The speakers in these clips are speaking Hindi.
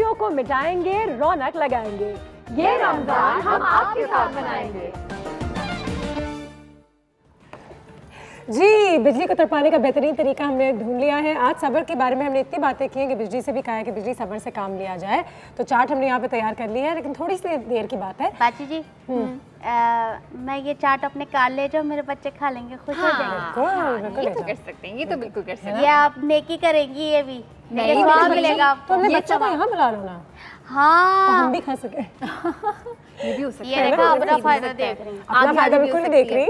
खुशियों को मिटाएंगे, रौनक लगाएंगे। ये रमजान हम आपके साथ मनाएंगे। जी, बिजली को तड़पाने का बेहतरीन तरीका हमने ढूंढ लिया है। आज सब्र के बारे में हमने इतनी बातें की हैं कि बिजली से भी कहा है कि बिजली सब्र से काम लिया जाए। तो चाट हमने यहाँ पे तैयार कर लिया है, लेकिन थोड़ी सी देर की बात है। बाची जी, मैं ये चाट अपने कार ले जाऊँ, मेरे बच्चे खा लेंगे, खुश हो जाएंगे। ये तो कर सकते हैं, ये तो बिल्कुल कर सकते हैं। ये आप नेकी करेंगी, ये भी वहाँ मिलेगा तो अपने बच्चों को यहाँ बुला लो ना। हाँ, तो हम भी खा सके। ये भी हो सकता ये देखा, अपना फायदा देख रही हूँ। अपना फायदा बिल्कुल नहीं देख रही,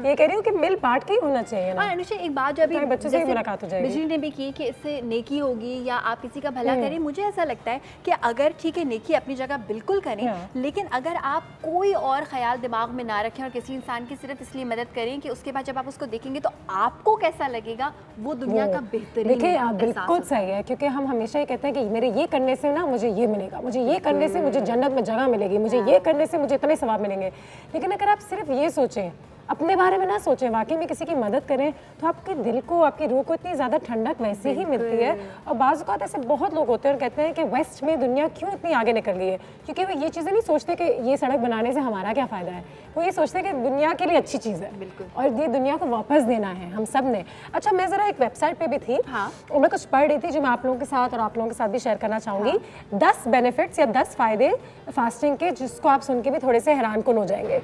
ये कह रही हूँ कि मिल बांट के ही होना चाहिए ना। और अनुषा, एक बात जो अभी बच्चों से मुलाकात हो जाएगी, बिजली ने भी की कि इससे नेकी होगी या आप किसी का भला करें। मुझे ऐसा लगता है कि अगर ठीक है, नेकी अपनी जगह बिल्कुल करें, लेकिन अगर आप कोई और ख्याल दिमाग में ना रखें और किसी इंसान की सिर्फ इसलिए मदद करें कि उसके बाद जब आप उसको देखेंगे तो आपको कैसा लगेगा, वो दुनिया का बेहतरीन। देखिए, बिल्कुल सही है, क्योंकि हम हमेशा ये कहते हैं कि मेरे ये करने से ना मुझे ये मिलेगा, मुझे ये करने से मुझे जन्नत में जगह मिलेगी, मुझे ये करने से मुझे इतने सवाब मिलेंगे। लेकिन अगर आप सिर्फ ये सोचें, अपने बारे में ना सोचें, वाकई में किसी की मदद करें, तो आपके दिल को, आपकी रूह को इतनी ज़्यादा ठंडक वैसे ही मिलती है। और बाज़ औक़ात ऐसे बहुत लोग होते हैं और कहते हैं कि वेस्ट में दुनिया क्यों इतनी आगे निकल गई है, क्योंकि वो ये चीज़ें नहीं सोचते कि ये सड़क बनाने से हमारा क्या फ़ायदा है। वो ये सोचते हैं कि दुनिया के लिए अच्छी चीज़ है और ये दुनिया को वापस देना है हम सब ने। अच्छा, मैं ज़रा एक वेबसाइट पर भी थी और मैं कुछ पढ़ रही थी जो मैं आप लोगों के साथ और आप लोगों के साथ भी शेयर करना चाहूँगी। 10 बेनिफिट्स या 10 फ़ायदे फास्टिंग के, जिसको आप सुन के भी थोड़े से हैरान कुन हो जाएंगे।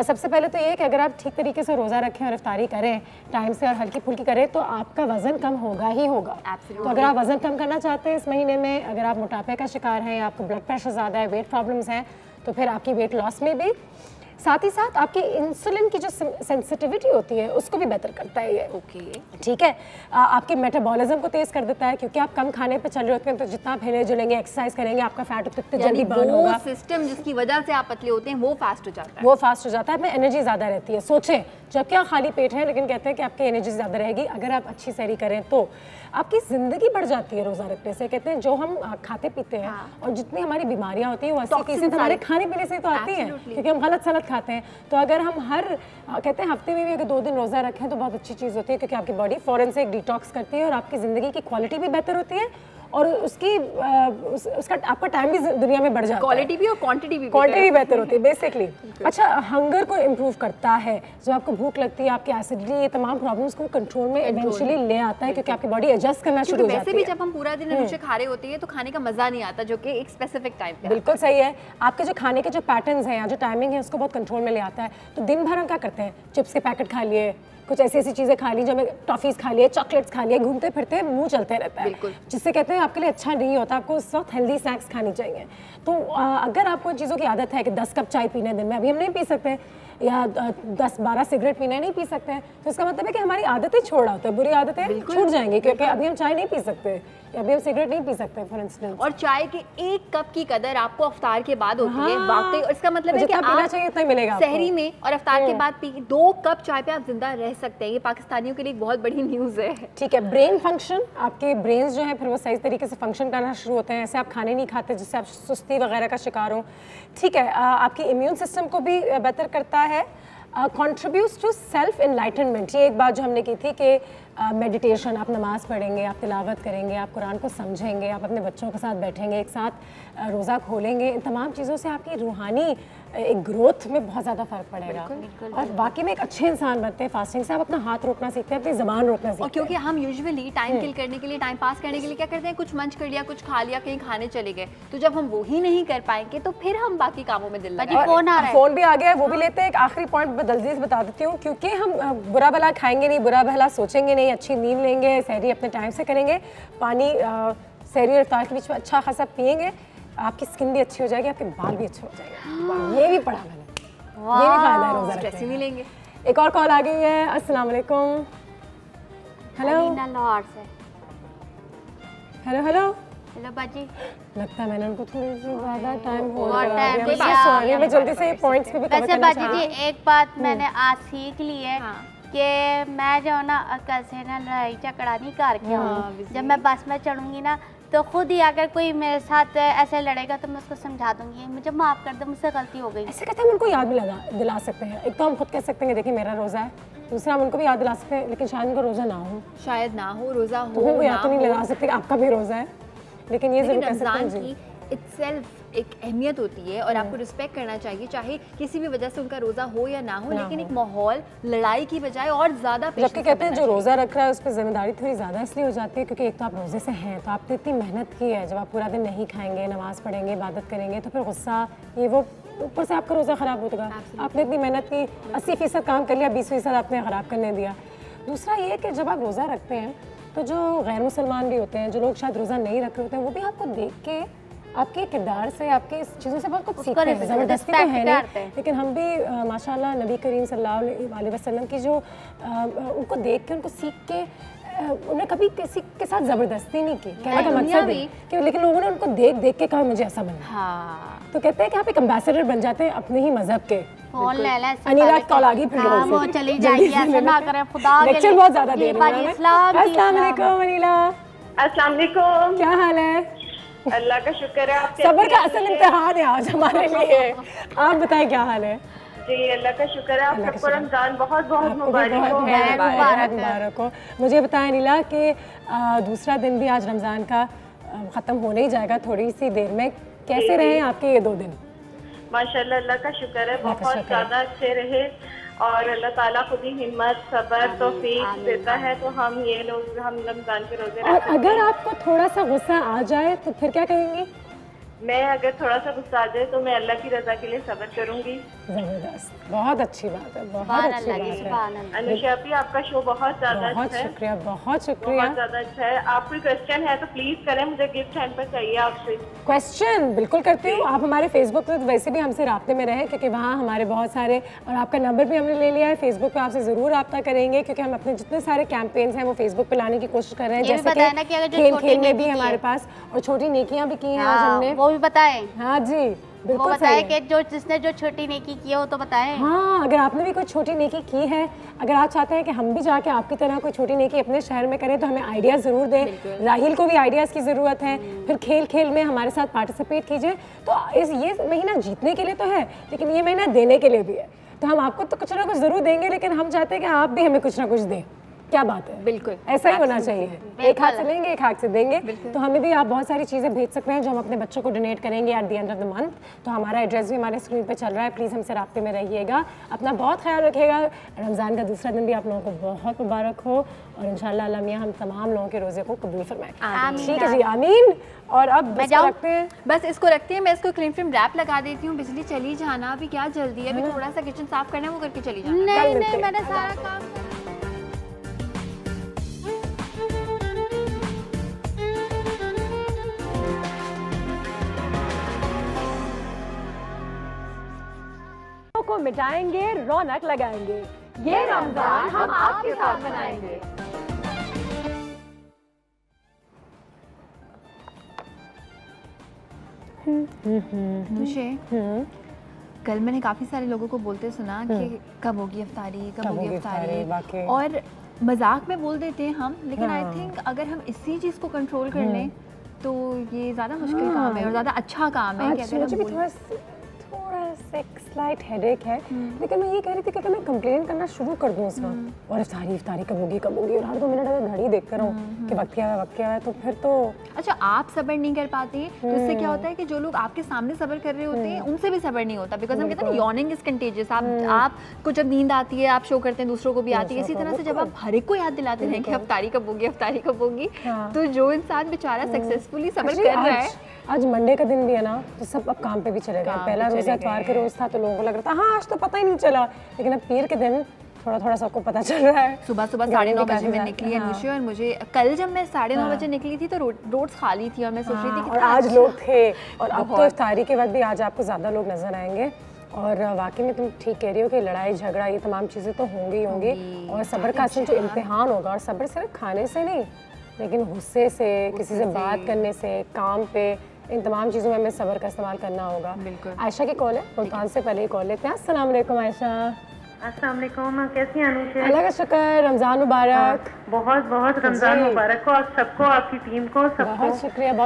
सबसे पहले तो ये कि अगर आप ठीक तरीके से रोज़ा रखें और इफ्तारी करें टाइम से और हल्की फुल्की करें तो आपका वज़न कम होगा ही होगा। तो अगर आप वज़न कम करना चाहते हैं इस महीने में, अगर आप मोटापे का शिकार हैं या आपको ब्लड प्रेशर ज़्यादा है, वेट प्रॉब्लम्स हैं, तो फिर आपकी वेट लॉस में भी, साथ ही साथ आपकी इंसुलिन की जो सेंसिटिविटी होती है उसको भी बेहतर करता है ये। ठीक है, आपके मेटाबॉलिज्म को तेज़ कर देता है, क्योंकि आप कम खाने पे चल रहे होते हैं तो जितना आप हिले जुलेंगे, एक्सरसाइज करेंगे, आपका फैट उतने जल्दी बर्न होगा। सिस्टम जिसकी वजह से आप पतले होते हैं वो फास्ट हो जाता है, वो फास्ट हो जाता है, में एनर्जी ज़्यादा रहती है। सोचें, जबकि आप खाली पेट हैं लेकिन कहते हैं कि आपकी एनर्जी ज़्यादा रहेगी अगर आप अच्छी सैरी करें तो। आपकी ज़िंदगी बढ़ जाती है रोज़ा रखने से। कहते हैं जो हम खाते पीते हैं और जितनी हमारी बीमारियाँ होती हैं वो 80% हमारे खाने पीने से तो आती हैं, क्योंकि हम गलत सलत खाते हैं। तो अगर हम हर कहते हैं हफ्ते में भी अगर 2 दिन रोज़ा रखें तो बहुत अच्छी चीज़ होती है, क्योंकि आपकी बॉडी फ़ौरन से एक डिटॉक्स करती है और आपकी ज़िंदगी की क्वालिटी भी बेहतर होती है और उसकी उसका आपका टाइम भी दुनिया में बढ़ जाता है, क्वालिटी भी और क्वांटिटी भी बेहतर होती है बेसिकली। अच्छा, हंगर को इम्प्रूव करता है, जो आपको भूख लगती है, आपकी एसिडिटी, ये तमाम प्रॉब्लम्स को कंट्रोल में इवेंचुअली ले आता है, क्योंकि आपकी बॉडी एडजस्ट करना शुरू हो जाती है। वैसे भी जब हम पूरा दिन अनुषा खा रहे होते हैं तो खाने का मजा नहीं आता, जो कि एक स्पेसिफिक टाइम पे। बिल्कुल सही है, आपके जो खाने के जो पैटर्न्स हैं या जो टाइमिंग है उसको बहुत कंट्रोल में ले आता है। तो दिन भर हम क्या करते हैं, चिप्स के पैकेट खा लिए, कुछ ऐसी ऐसी चीज़ें खा ली, जो हमें टॉफ़ीज़ खा लिए, चॉकलेट्स खा लिए, घूमते फिरते मुंह चलते रहता है, जिससे कहते हैं आपके लिए अच्छा नहीं होता। आपको उस वक्त हेल्दी स्नैक्स खानी चाहिए। तो अगर आपको चीज़ों की आदत है कि 10 कप चाय पीने दिन में, अभी हम नहीं पी सकते, या 10-12 सिगरेट पीने नहीं पी सकते हैं, तो इसका मतलब है कि हमारी आदतें छोड़ा होता है, बुरी आदतें छूट जाएंगी, क्योंकि अभी हम चाय नहीं पी सकते या अभी हम सिगरेट नहीं पी सकते फॉर इंस्टेंस। और चाय के 1 कप की कदर आपको अफ्तार के बाद होती है वाकई, और इसका मतलब है कि पीना चाहिए उतना ही मिलेगा सहरी में और अफ्तार के बाद 2 कप चाय पे आप जिंदा रह सकते हैं। ये पाकिस्तानियों के लिए एक बहुत बड़ी न्यूज़ है। ठीक है, ब्रेन फंक्शन, आपके ब्रेन्स जो है फिर वो सही तरीके से फंक्शन करना शुरू होते हैं। ऐसे आप खाने नहीं खाते जिससे आप सुस्ती वगैरह का शिकार हो। ठीक है, आपकी इम्यून सिस्टम को भी बेहतर करता है। कंट्रीब्यूट्स टू सेल्फ एनलाइटनमेंट, ये एक बात जो हमने की थी कि मेडिटेशन, आप नमाज़ पढ़ेंगे, आप तिलावत करेंगे, आप कुरान को समझेंगे, आप अपने बच्चों के साथ बैठेंगे, एक साथ रोज़ा खोलेंगे, इन तमाम चीज़ों से आपकी रूहानी एक ग्रोथ में बहुत ज़्यादा फ़र्क पड़ेगा। और वाकई में एक अच्छे इंसान बनते हैं फास्टिंग से। आप अपना हाथ रोकना सीखते हैं, अपनी ज़बान रोकना सीखते हैं। और क्योंकि हम यूजुअली टाइम किल करने के लिए, टाइम पास करने के लिए क्या करते हैं, कुछ मंच कर लिया, कुछ खा लिया, कहीं खाने चले गए, तो जब हम वो ही नहीं कर पाएंगे तो फिर हम बाकी कामों में दिल लगाएंगे। फ़ोन भी आ गया है, वो भी लेते हैं। एक आखिरी पॉइंट जल्दी से बता देती हूँ, क्योंकि हम बुरा भला खाएंगे नहीं, बुरा भला सोचेंगे नहीं, अच्छी नींद लेंगे, सहरी अपने टाइम से करेंगे, पानी सहरी और इफ्तार के बीच में अच्छा खासा पिएंगे, आपकी स्किन भी अच्छी हो जाएगी, आपके बाल भी अच्छे हो जाएंगे। ये भी पढ़ा मैंने, ये भी फायदा है रोज़ा रखने नहीं लेंगे। एक और कॉल आ गई है। अस्सलाम वालेकुम। हेलो हेलो हेलो हेलो बाजी, लगता है मैंने उनको थोड़ी सी ज़्यादा टाइम हो गया। सॉरी, मैं जल्दी से पॉइंट्स पे भी कवर करना चाहती हूं। बाजी जी, एक बात मैंने आज सीख ली है कि मैं जो ना अक्ल से ना लड़ाई झगड़ा नहीं करके आऊँ। जब मैं बस में चढ़ूँगी ना तो खुद ही अगर कोई मेरे साथ ऐसे लड़ेगा तो मैं उसको समझा दूंगी, मुझे माफ़ कर दो, मुझसे गलती हो गई। ऐसे कहते हैं, हम उनको याद भी दिला सकते हैं। एक तो हम खुद कह सकते हैं कि देखिए मेरा रोज़ा है, दूसरा हम उनको भी याद दिला सकते हैं, लेकिन शायद उनका रोज़ा ना हो, शायद ना हो, रोज़ा हो तो हम याद तो नहीं लगा सकते आपका भी रोज़ा है, लेकिन ये ज़रूर कह सकते हैं इटसेल्फ एक अहमियत होती है और आपको रिस्पेक्ट करना चाहिए, चाहे किसी भी वजह से उनका रोज़ा हो या ना हो, लेकिन एक माहौल लड़ाई की बजाय और ज़्यादा। जबकि कहते हैं जो रोज़ा रख रहा है उस पर जिम्मेदारी थोड़ी ज़्यादा इसलिए हो जाती है क्योंकि एक तो आप रोज़े से हैं, तो आपने इतनी मेहनत की है, जब आप पूरा दिन नहीं खाएंगे, नमाज़ पढ़ेंगे, इबादत करेंगे, तो फिर गुस्सा ये वो, ऊपर से आपका रोज़ा ख़राब होगा। आपने इतनी मेहनत की, 80% काम कर लिया, 20% आपने ख़राब करने दिया। दूसरा ये कि जब आप रोज़ा रखते हैं तो जो गैर मुसलमान भी होते हैं, जो लोग शायद रोज़ा नहीं रख रहे होते हैं, वो भी आपको देख के आपके किरदार से, आपके इस चीज़ों से बहुत कुछ सीखते हैं। ज़बरदस्ती तो है नहीं, लेकिन हम भी माशाल्लाह नबी करीम सल्लल्लाहु अलैहि वसल्लम की जो उनको देख के, उनको सीख के, उन्हें कभी किसी के साथ ज़बरदस्ती नहीं की। कहने का मकसद है कि लेकिन लोगों ने उनको देख देख के कहा मुझे ऐसा बनना। हाँ, तो कहते हैं कि आप एक एम्बेसडर बन जाते हैं अपने ही मजहब के। अनिला कॉल आ गई, फिर वो चली जाइए, ऐसा ना करें खुदा के लिए। लेक्चर बहुत ज़्यादा दे रही है। अस्सलाम वालेकुम अनिला। अस्सलाम वालेकुम। क्या हाल है? अल्लाह का शुक्र है। आप सब्र का असल इम्तिहान है आज हमारे लिए। आप बताएं क्या हाल है? जी अल्लाह का शुक्र है। आप सबको रमजान बहुत बहुत मुबारक हो। मुझे बताएं अनिला कि दूसरा दिन भी आज रमज़ान का ख़त्म होने ही जाएगा थोड़ी सी देर में, कैसे रहे आपके ये 2 दिन? माशाल्लाह अल्लाह का शुक्र है, बहुत ज़्यादा अच्छे रहे और अल्लाह ताला खुद ही हिम्मत, सब्र, तौफीक देता है तो हम रमजान के रोजे। और अगर आपको थोड़ा सा गुस्सा आ जाए तो फिर क्या कहेंगी? मैं अगर थोड़ा सा गुस्सा आ जाए तो मैं अल्लाह की रजा के लिए सब्र करूंगी। जबरदस्त, बहुत अच्छी बात है, बहुत अच्छी बात है। अनुषा भी आपका शो बहुत ज्यादा अच्छा है। बहुत शुक्रिया, बहुत शुक्रिया। बहुत ज्यादा अच्छा है। आप कोई क्वेश्चन है तो प्लीज करें, मुझे गिफ्ट हैंड पर चाहिए आपसे। क्वेश्चन बिल्कुल करती हूँ। आप हमारे फेसबुक पर वैसे भी हमसे राब्ते में रहें क्योंकि वहाँ हमारे बहुत सारे, और आपका नंबर भी हमने ले लिया है। फेसबुक पे आपसे ज़रूर रब्ता करेंगे क्योंकि हम अपने जितने सारे कैंपेन्स हैं वो फेसबुक पे लाने की कोशिश कर रहे हैं, जैसे कि खेल खेल में भी हमारे पास, और छोटी नेकियाँ भी की हैं आज हमने, वो भी बताएं। हाँ जी वो बताएं कि जिसने जो छोटी नेकी की है वो तो बताएं। हाँ, अगर आपने भी कोई छोटी नेकी की है, अगर आप चाहते हैं कि हम भी जाके आपकी तरह कोई छोटी नेकी अपने शहर में करें तो हमें आइडियाज़ ज़रूर दें। राहिल को भी आइडियाज़ की ज़रूरत है। फिर खेल खेल में हमारे साथ पार्टिसिपेट कीजिए। तो ये महीना जीतने के लिए तो है, लेकिन ये महीना देने के लिए भी है। तो हम आपको तो कुछ ना कुछ ज़रूर देंगे, लेकिन हम चाहते हैं कि आप भी हमें कुछ ना कुछ दें। क्या बात है? बिल्कुल ऐसा ही होना चाहिए। एक हाथ से लेंगे, एक हाथ से देंगे। तो हमें भी आप बहुत सारी चीज़ें भेज सकते हैं जो हम अपने बच्चों को डोनेट करेंगे at the end of the month. तो हमारा एड्रेस भी हमारे स्क्रीन पे चल रहा है, प्लीज़ हमसे राब्ते में रहिएगा। अपना बहुत ख्याल रखिएगा। रमज़ान का दूसरा दिन भी आप लोगों को बहुत मुबारक हो और इंशाल्लाह अल्लाह मियां हम तमाम लोगों के रोज़े को कबूल फरमाए। ठीक है जी, आमीन। और अब रखते हैं, बस इसको रखते हैं। मैं इसको क्लीन फिल्म रैप लगा देती हूँ। बिजली चली जाना, अभी क्या जल्दी है, अभी थोड़ा सा किचन साफ करना है, वो करके चली जाना। नहीं मैंने सारा काम को मिटाएंगे, रौनक लगाएंगे। ये रमजान हम आपके साथ मनाएंगे। मुझे कल मैंने काफ़ी सारे लोगों को बोलते सुना कि कब होगी इफ्तारी, कब होगी इफ्तारी, और मजाक में बोल देते हैं हम, लेकिन आई थिंक अगर हम इसी चीज़ को कंट्रोल कर लें तो ये ज़्यादा मुश्किल काम है और ज़्यादा अच्छा काम है। थोड़ा सा एक स्लाइट हेडेक है, लेकिन मैं ये कह रही थी कि अगर मैं कंप्लेन करना शुरू कर दूँ इस वक्त, और इफ्तारी कब होगी, और हर 2 मिनट अगर घड़ी देख कर रहूँ कि वक्त क्या है, तो फिर तो अच्छा आप सब्र नहीं कर पाते, तो इससे क्या होता है कि जो लोग आपके सामने सब्र कर रहे होते हैं उनसे भी सब्र नहीं होता, बिकॉज हम कहते हैं ना यॉर्निंग इज कंटेजियस। आपको जब नींद आती है आप शो करते हैं, दूसरों को भी आती है। इसी तरह से जब आप हर एक को याद दिलाते हैं कि इफ्तारी कब होगी, तो जो इंसान बेचारा सक्सेसफुली सब्र कर रहा है। आज मंडे का दिन भी है ना, तो सब अब काम पे भी चले गए। पहला रोज़ा इतवार के रोज़ था तो लोगों को लग रहा था हाँ आज तो पता ही नहीं चला, लेकिन अब पीर के दिन थोड़ा सबको पता चल रहा है। सुबह 9:30 बजे मैं निकली अनुषा, और मुझे कल जब मैं 9:30 बजे निकली थी तो रोड्स खाली थी और मैं सोच रही थी और आज लोग थे, और अब तो इफ्तारी के वक्त भी आज आपको ज़्यादा लोग नजर आएंगे। और वाकई में तुम ठीक कह रही हो कि लड़ाई झगड़ा ये तमाम चीज़ें तो होंगी और सब्र का असल जो इम्तिहान होगा, और सब्र सिर्फ खाने से नहीं लेकिन गुस्से से, किसी से बात करने से, काम पे, इन तमाम चीज़ों में हमें सब्र का इस्तेमाल करना होगा। बिल्कुल। आयशा की कॉल है, मुल्तान से पहले ही कॉल लेते हैं। अस्सलाम वालेकुम आयशा। अस्सलाम वालेकुम, कैसी हैं अनुषा? अल्लाह का शुक्र, रमज़ान मुबारक। बहुत रमज़ान मुबारक हो आप सबको, आपकी टीम को, सबको बहुत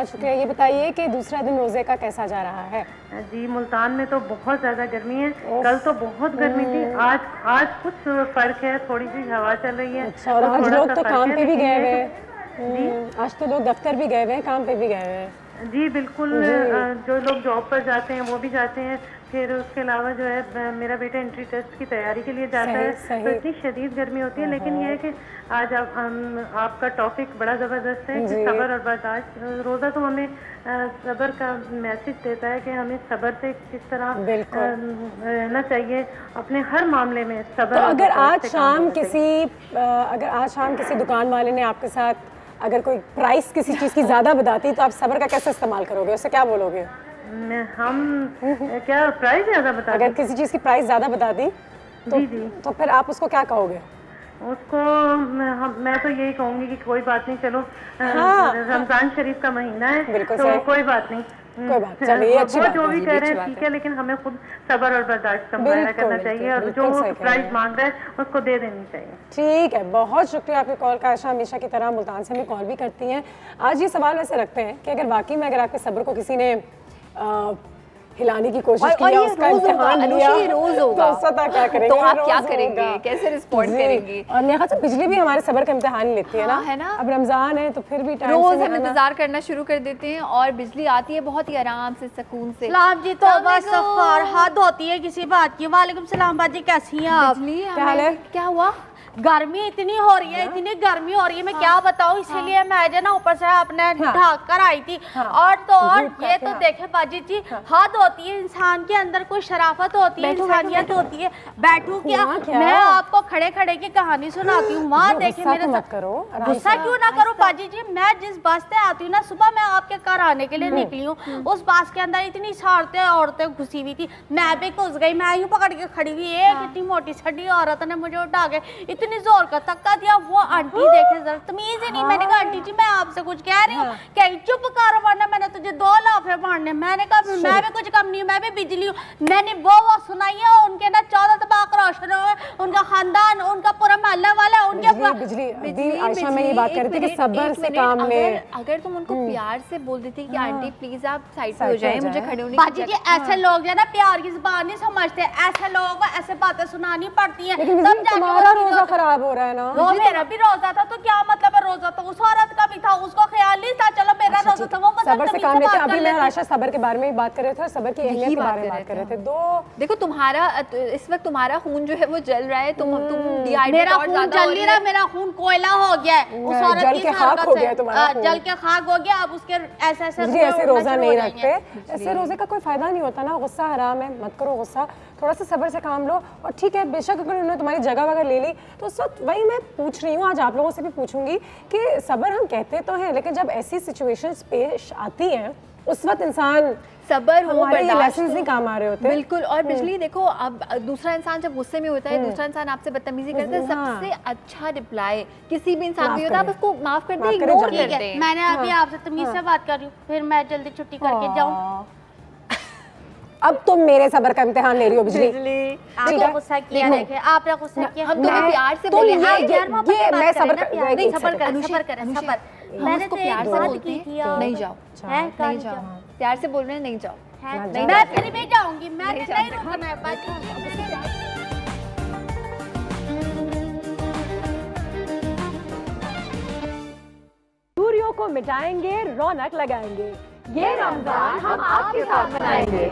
शुक्रिया। ये बताइए कि दूसरा दिन रोज़े का कैसा जा रहा है? जी मुल्तान में तो बहुत ज़्यादा गर्मी है। कल तो बहुत गर्मी थी, आज कुछ फ़र्क है, थोड़ी सी हवा चल रही है। और आज लोग तो काम पे भी गए हुए हैं। आज तो लोग दफ्तर भी गए हुए हैं, काम पे भी गए हुए हैं। जी बिल्कुल, जो लोग जॉब पर जाते हैं वो भी जाते हैं, फिर उसके अलावा जो है मेरा बेटा एंट्री टेस्ट की तैयारी के लिए जाता है, तो इतनी शदीद गर्मी होती है। लेकिन ये है कि आज आपका टॉपिक बड़ा ज़बरदस्त है कि सब्र और बर्दाश्त। रोज़ा तो हमें सब्र का मैसेज देता है कि हमें सब्र से किस तरह रहना चाहिए अपने हर मामले में सब्र। तो अगर आज शाम किसी दुकान वाले ने आपके साथ अगर कोई प्राइस किसी चीज़ की ज़्यादा बताती तो आप सब्र का कैसे इस्तेमाल करोगे, उससे क्या बोलोगे? हम क्या प्राइस ज़्यादा बता, अगर किसी चीज़ की प्राइस ज़्यादा बता दी तो फिर आप उसको क्या कहोगे? उसको मैं तो यही कहूँगी कि कोई बात नहीं, चलो रमज़ान शरीफ का महीना है तो कोई बात नहीं, चलिए अच्छी बात जो भी कह रहे हैं ठीक है, लेकिन हमें खुद सब्र और बर्दाश्त का मुजाहरा करना चाहिए और जो प्राइस मांग रहा है उसको दे देनी चाहिए। ठीक है, बहुत शुक्रिया आपकी कॉल का। आयशा हमेशा की तरह मुल्तान से हमें कॉल भी करती हैं। आज ये सवाल वैसे रखते हैं कि अगर वाकई में अगर आपके सब्र को किसी ने हिलाने की कोशिश की या उसका इम्तिहान लिया रोज होगा तो क्या करेंगे, तो आप क्या करेंगे, कैसे रिस्पॉन्ड करेंगे? और मेरे ख्याल से बिजली भी हमारे सब्र का इम्तिहान लेती है ना, है ना? अब रमजान है तो फिर भी रोज हम इंतजार करना शुरू कर देते हैं और बिजली आती है बहुत ही आराम से, सुकून से। सलाम जी, तो बस हद होती है किसी बात की। वालेकुम सलाम बाजी, कैसी हैं आप? क्या हाल है? क्या हुआ? गर्मी इतनी हो रही है, इतनी गर्मी हो रही है, मैं क्या बताऊँ। इसीलिए मैं जो ना ऊपर से अपने ढक कर आई थी। और तो और ये तो देखे बाजी जी, हद होती है, इंसान के अंदर कोई शराफत होती है, इंसानियत होती है। बैठू क्या, मैं आपको खड़े खड़े की कहानी सुनाती हूँ। वहाँ देखे मेरे साथ, गुस्सा क्यों ना करो बाजी जी। मैं जिस बस से आती हूँ ना, सुबह मैं आपके घर आने के लिए निकली हूँ, उस बस के अंदर इतनी सारे औरतें घुसी हुई थी, मैं भी घुस गई। मैं यूँ पकड़ के खड़ी हुई, एक इतनी मोटी सड़ी औरत ने मुझे उठा के इतनी जोर का धक्का दिया। वो आंटी देखे जरा, तमीज ही नहीं। मैंने कहा आंटी जी मैं आपसे कुछ कह रही हूँ, कहीं चुप कर वरना मैंने तुझे 2 लाफे मारने। मैंने कहा मैं भी कुछ कम नहीं हूँ, मैं भी बिजली हूँ। मैंने वो सुनाई है, उनके ना 14 तबाक रोशन हुए, उनका खानदान, उनका पूरा मोहल्ला वाला, उनके बिजली। आयशा मैं ये बात कर रही थी कि सब्र से काम ले। अगर तुम उनको प्यार से बोल देती कि आंटी प्लीज आप साइड पे हो जाएं, मुझे खड़े होने बाजी जी ऐसे लोग है ना प्यार की जुबान नहीं समझते, ऐसे लोगों को ऐसे बातें सुनानी पड़ती हैं। तब तुम्हारा रोजा खराब हो रहा है ना। वो मेरा भी रोजा था, तो क्या मतलब है, रोजा तो उस औरत का भी था, उसको ख्याल नहीं था। चलो मेरा रोजा था, वो सब्र से काम लेते। अभी मैं आयशा सब्र के बारे में बात कर रहे थे और सब्र की अहमियत के बारे में बात कर रहे थे। देखो तुम्हारा इस वक्त तुम्हारा खून जो है वो जल रहा है, तुम मेरा खून जल नहीं रहा, मेरा खून कोयला हो गया है। उस औरत जल के खाक हो गया तुम्हारा, जल के खाक हो गया। अब उसके ऐसे रोजा नहीं रखते, ऐसे रोजे का कोई फायदा नहीं होता ना। गुस्सा हराम है, मत करो गुस्सा, थोड़ा सा सब्र से काम लो। और ठीक है, बेशक अगर उन्होंने तुम्हारी जगह वगैरह ले ली तो उस वक्त वही मैं पूछ रही हूँ, आज आप लोगों से भी पूछूंगी कि सब्र हम कहते तो हैं, लेकिन जब ऐसी सिचुएशंस पेश आती हैं उस वक्त इंसान सब्र हो, बर्दाश्त नहीं काम आ रहे होते। बिल्कुल। और बिजली देखो, अब दूसरा इंसान जब गुस्से में होता है, दूसरा इंसान आपसे बदतमीजी करता है, सबसे अच्छा रिप्लाई किसी भी इंसान को होता है, आप उसको माफ कर दे, इग्नोर कर दे। मैंने अभी आपसे तमीज से बात कर रही हूँ, फिर मैं जल्दी छुट्टी करके जाऊँ। अब तुम मेरे सब्र का इम्तिहान ले रही हो बिजली। आपने गुस्सा किया, देखे आपने गुस्सा किया, हम तुम्हें प्यार से बोले, मैं सब्र नहीं, सब्र करें, सब्र। मैंने तो प्यार से बोलते हैं नहीं जाओ, नहीं जाओ, प्यार से बोल रहे हैं नहीं जाओ, मैं फिर भी जाऊंगी, मैं नहीं रुकना है बाजी। दूरियों को मिटाएंगे, रौनक लगाएंगे, ये रमजान हम आपके साथ मनाएंगे।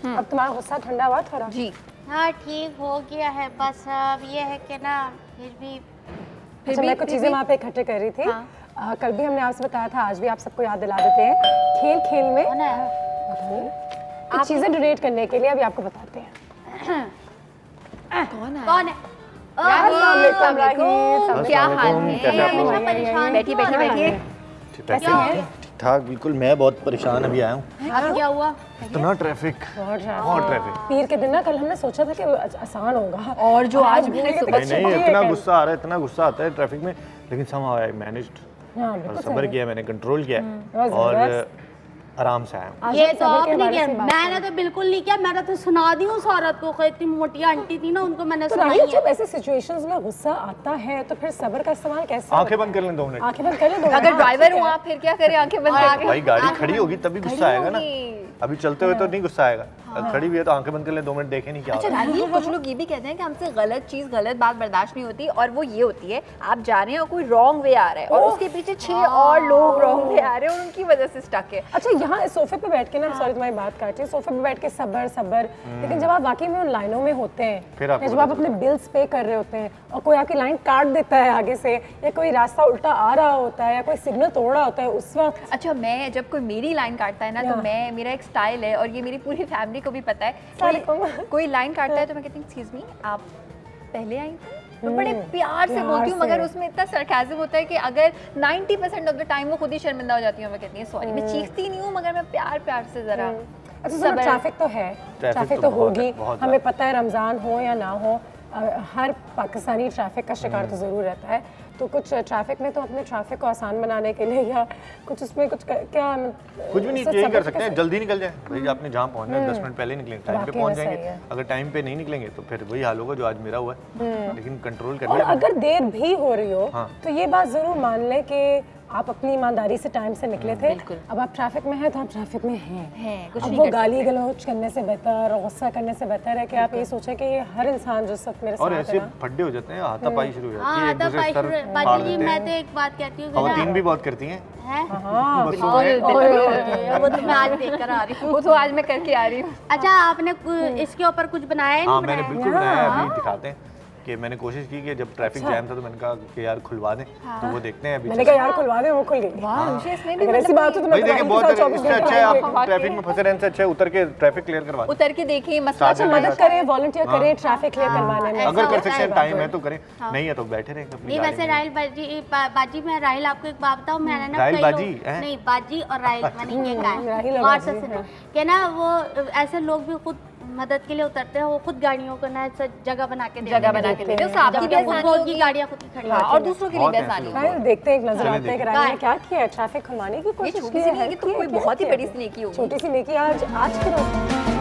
अब तुम्हारा गुस्सा ठंडा हुआ थोड़ा? जी हाँ ठीक हो गया है, बस अब ये है कि ना फिर भी मैं कुछ चीज़ें वहाँ पे इकट्ठे कर रही थी। कल भी हमने आपसे बताया था, आज भी आप सबको याद दिला देते हैं। खेल खेल में कुछ चीज़ें डोनेट करने के लिए अभी आपको बताते हैं। कौन है? कौन है? क्या हाल है? बैठिए बैठिए बैठिए। ठीक ठाक, बिल्कुल। मैं बहुत परेशान अभी आया हूँ। क्या हुआ? इतना ट्रैफिक, बहुत ट्रैफिक। पीर के दिन ना कल हमने सोचा था कि आसान होगा, और जो आज भी नहीं, इतना गुस्सा आ रहा है, इतना गुस्सा आता है ट्रैफिक में, लेकिन somehow I managed। सब्र किया मैंने, कंट्रोल किया और आराम से आया। ये तो आपने किया, मैंने तो बिल्कुल नहीं किया। मैंने तो सुना दी उस औरत को, इतनी मोटी आंटी थी ना, उनको मैंने सुनाई है। जब ऐसे सिचुएशंस में गुस्सा आता है तो फिर सब्र का इस्तेमाल कैसे? आंखें बंद कर लें 2 मिनट। आंखें बंद कर लें 2 मिनट। अगर ड्राइवर हो आप फिर क्या करें, आंखें बंद करके? भाई गाड़ी खड़ी होगी तभी गुस्सा आएगा ना। अभी चलते हुए तो नहीं गुस्सा आएगा, खड़ी हुई है तो आंखें बंद कर ले, 2 मिनट देखे नहीं क्या अच्छा राहील, कुछ लोग ये भी कहते हैं कि हमसे गलत चीज, गलत बात बर्दाश्त नहीं होती, और वो ये होती है आप जा रहे हैं और कोई रॉन्ग वे आ रहा है और उसके पीछे 6 और लोग रॉन्ग वे आ रहे हैं और उनकी वजह से स्टक है। अच्छा, यहाँ सोफे पे बैठ के ना, सॉरी तुम्हारी बात काट रही हूँ, सोफे पे बैठ के सब्र सब्र, लेकिन जब आप वाकई में उन लाइनों में होते हैं या जब आप अपने बिल्स पे कर रहे होते हैं और कोई आपकी लाइन काट देता है आगे से, या कोई रास्ता उल्टा आ रहा होता है, या कोई सिग्नल तोड़ रहा होता है, उस वक्त अच्छा, मैं जब कोई मेरी लाइन काटता है ना तो मैं, मेरा एक स्टाइल है और ये मेरी पूरी फैमिली को भी पता है, कोई लाइन काटता है तो मैं कहती हूँ एक्सक्यूज मी, आप पहले आई थी। मैं बड़े प्यार से बोलती हूँ, मगर उसमें इतना सरकाज़म होता है कि अगर 90% ऑफ द टाइम वो खुद ही शर्मिंदा हो जाती हूँ। मैं कहती हूँ सॉरी, मैं चीखती नहीं हूँ, मगर मैं प्यार प्यार से जरा। अच्छा, ट्रैफिक तो है, ट्रैफिक तो होगी, हमें पता है, रमज़ान हो या ना हो, हर पाकिस्तानी ट्रैफिक का शिकार तो ज़रूर रहता है। तो कुछ ट्रैफिक में तो अपने ट्रैफिक को आसान बनाने के लिए या कुछ उसमें कुछ क्या कुछ भी नहीं, यही कर सकते हैं, जल्दी निकल जाए भाई, आपने जहाँ पहुँचना है 10 मिनट पहले निकलेंगे, टाइम पे पहुँच जाएंगे। अगर टाइम पे नहीं निकलेंगे तो फिर वही हाल होगा जो आज मेरा हुआ है, लेकिन कंट्रोल करना। और अगर देर भी हो रही हो तो ये बात जरूर मान लें कि आप अपनी ईमानदारी से टाइम से निकले थे, अब आप ट्रैफिक में हैं तो आप ट्रैफिक में हैं, कुछ नहीं। वो गाली गलौज करने से बेहतर, गुस्सा करने से बेहतर है कि आप ये सोचें कि ये हर इंसान जो सब मेरे साथ है, और ऐसे फड्डे हो जाते हैं, हाथापाई शुरू हो जाती है, एक दूसरे से सर फाड़ देते हैं। मैं तो एक बात कहती हूँ, खवातीन भी बहुत करती हैं। वो तो मैं आज देख कर आ रही हूँ, वो तो आज मैं करके आ रही हूँ। अच्छा, आपने इसके ऊपर कुछ बनाया है? हाँ, मैंने बिल्कुल बनाया, अभी दिखाते हैं कि मैंने कोशिश की कि जब ट्रैफिक जैम था तो मैंने कहा कि यार खुलवा दें, तो वो देखते हैं अभी। मैंने कहा यार खुलवा दें, वो खुल गई। वाह, इसमें भी ऐसी बात हो तो मैं देखिए बहुत अच्छा है, आप ट्रैफिक में फंसे रहने से अच्छा है उतर के ट्रैफिक क्लियर करवा दें। उतर के देखिए मसला, मदद करें, वॉलंटियर करें ट्रैफिक क्लियर करवाने में, अगर कर सकते हैं, टाइम है तो करें, नहीं है तो बैठे रहेंगे अपनी। नहीं, वैसे राहिल बाजी, मैं राहिल आपको एक बात बताऊं, मैंने ना राहिल बाजी नहीं, बाजी और राहिल मैंने ये कहा कि ना वो ऐसे लोग भी खुद मदद के लिए उतरते हैं, वो खुद गाड़ियों को ना जगह बना के देते हैं, गाड़ियाँ खुद ही खड़ी और दूसरों के लिए भी आसानी। देखते हैं, एक नजर आते हैं कि राहिल ने क्या किया है, ट्रैफिक खुलवाने की कोशिश की है, तो कोई बहुत ही बड़ी नेकी होगी, छोटी सी नेकी आज के रोज।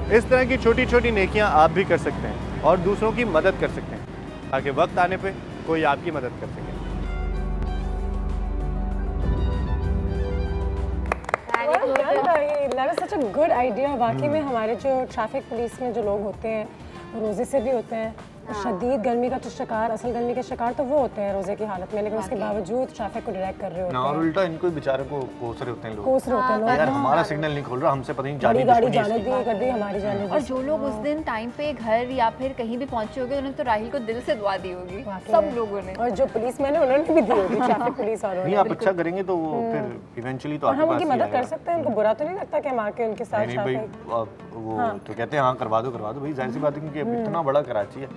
इस तरह की छोटी छोटी नेकियां आप भी कर सकते हैं और दूसरों की मदद कर सकते हैं ताकि वक्त आने पे कोई आपकी मदद कर सके। That is such a good idea। वाकई में हमारे जो ट्रैफिक पुलिस में जो लोग होते हैं रोजे से भी होते हैं, शदीद गर्मी का तो शिकार, असल गर्मी के शिकार तो वो होते हैं रोजे की हालत में, लेकिन उसके बावजूद ट्रैफिक को डायरेक्ट कर रहे होते हैं। और उल्टा इनको बेचारे को कोस रहे होते हैं लोग, कोस रहे होते हैं लोग, यार हमारा सिग्नल नहीं खोल रहा, हमसे पता नहीं गाड़ी जाने दी कर दी, हमारी जाने दी। और जो लोग उस दिन टाइम पे घर या फिर कहीं भी पहुंचे होंगे, उन्होंने तो राहिल को दिल से दुआ दी होगी, सब लोगों ने। और जो पुलिस मैन है उन्होंने भी दी होगी, ट्रैफिक पुलिस वालों ने। नहीं, आप अच्छा करेंगे तो वो फिर इवेंचुअली तो आपके हम पास उनकी मदद कर सकते हैं, उनको बुरा तो नहीं लगता कि हम आके उनके साथ। नहीं भाई, वो तो कहते हैं हाँ करवा दो भाई, जाहिर सी बात है क्योंकि इतना बड़ा कराची है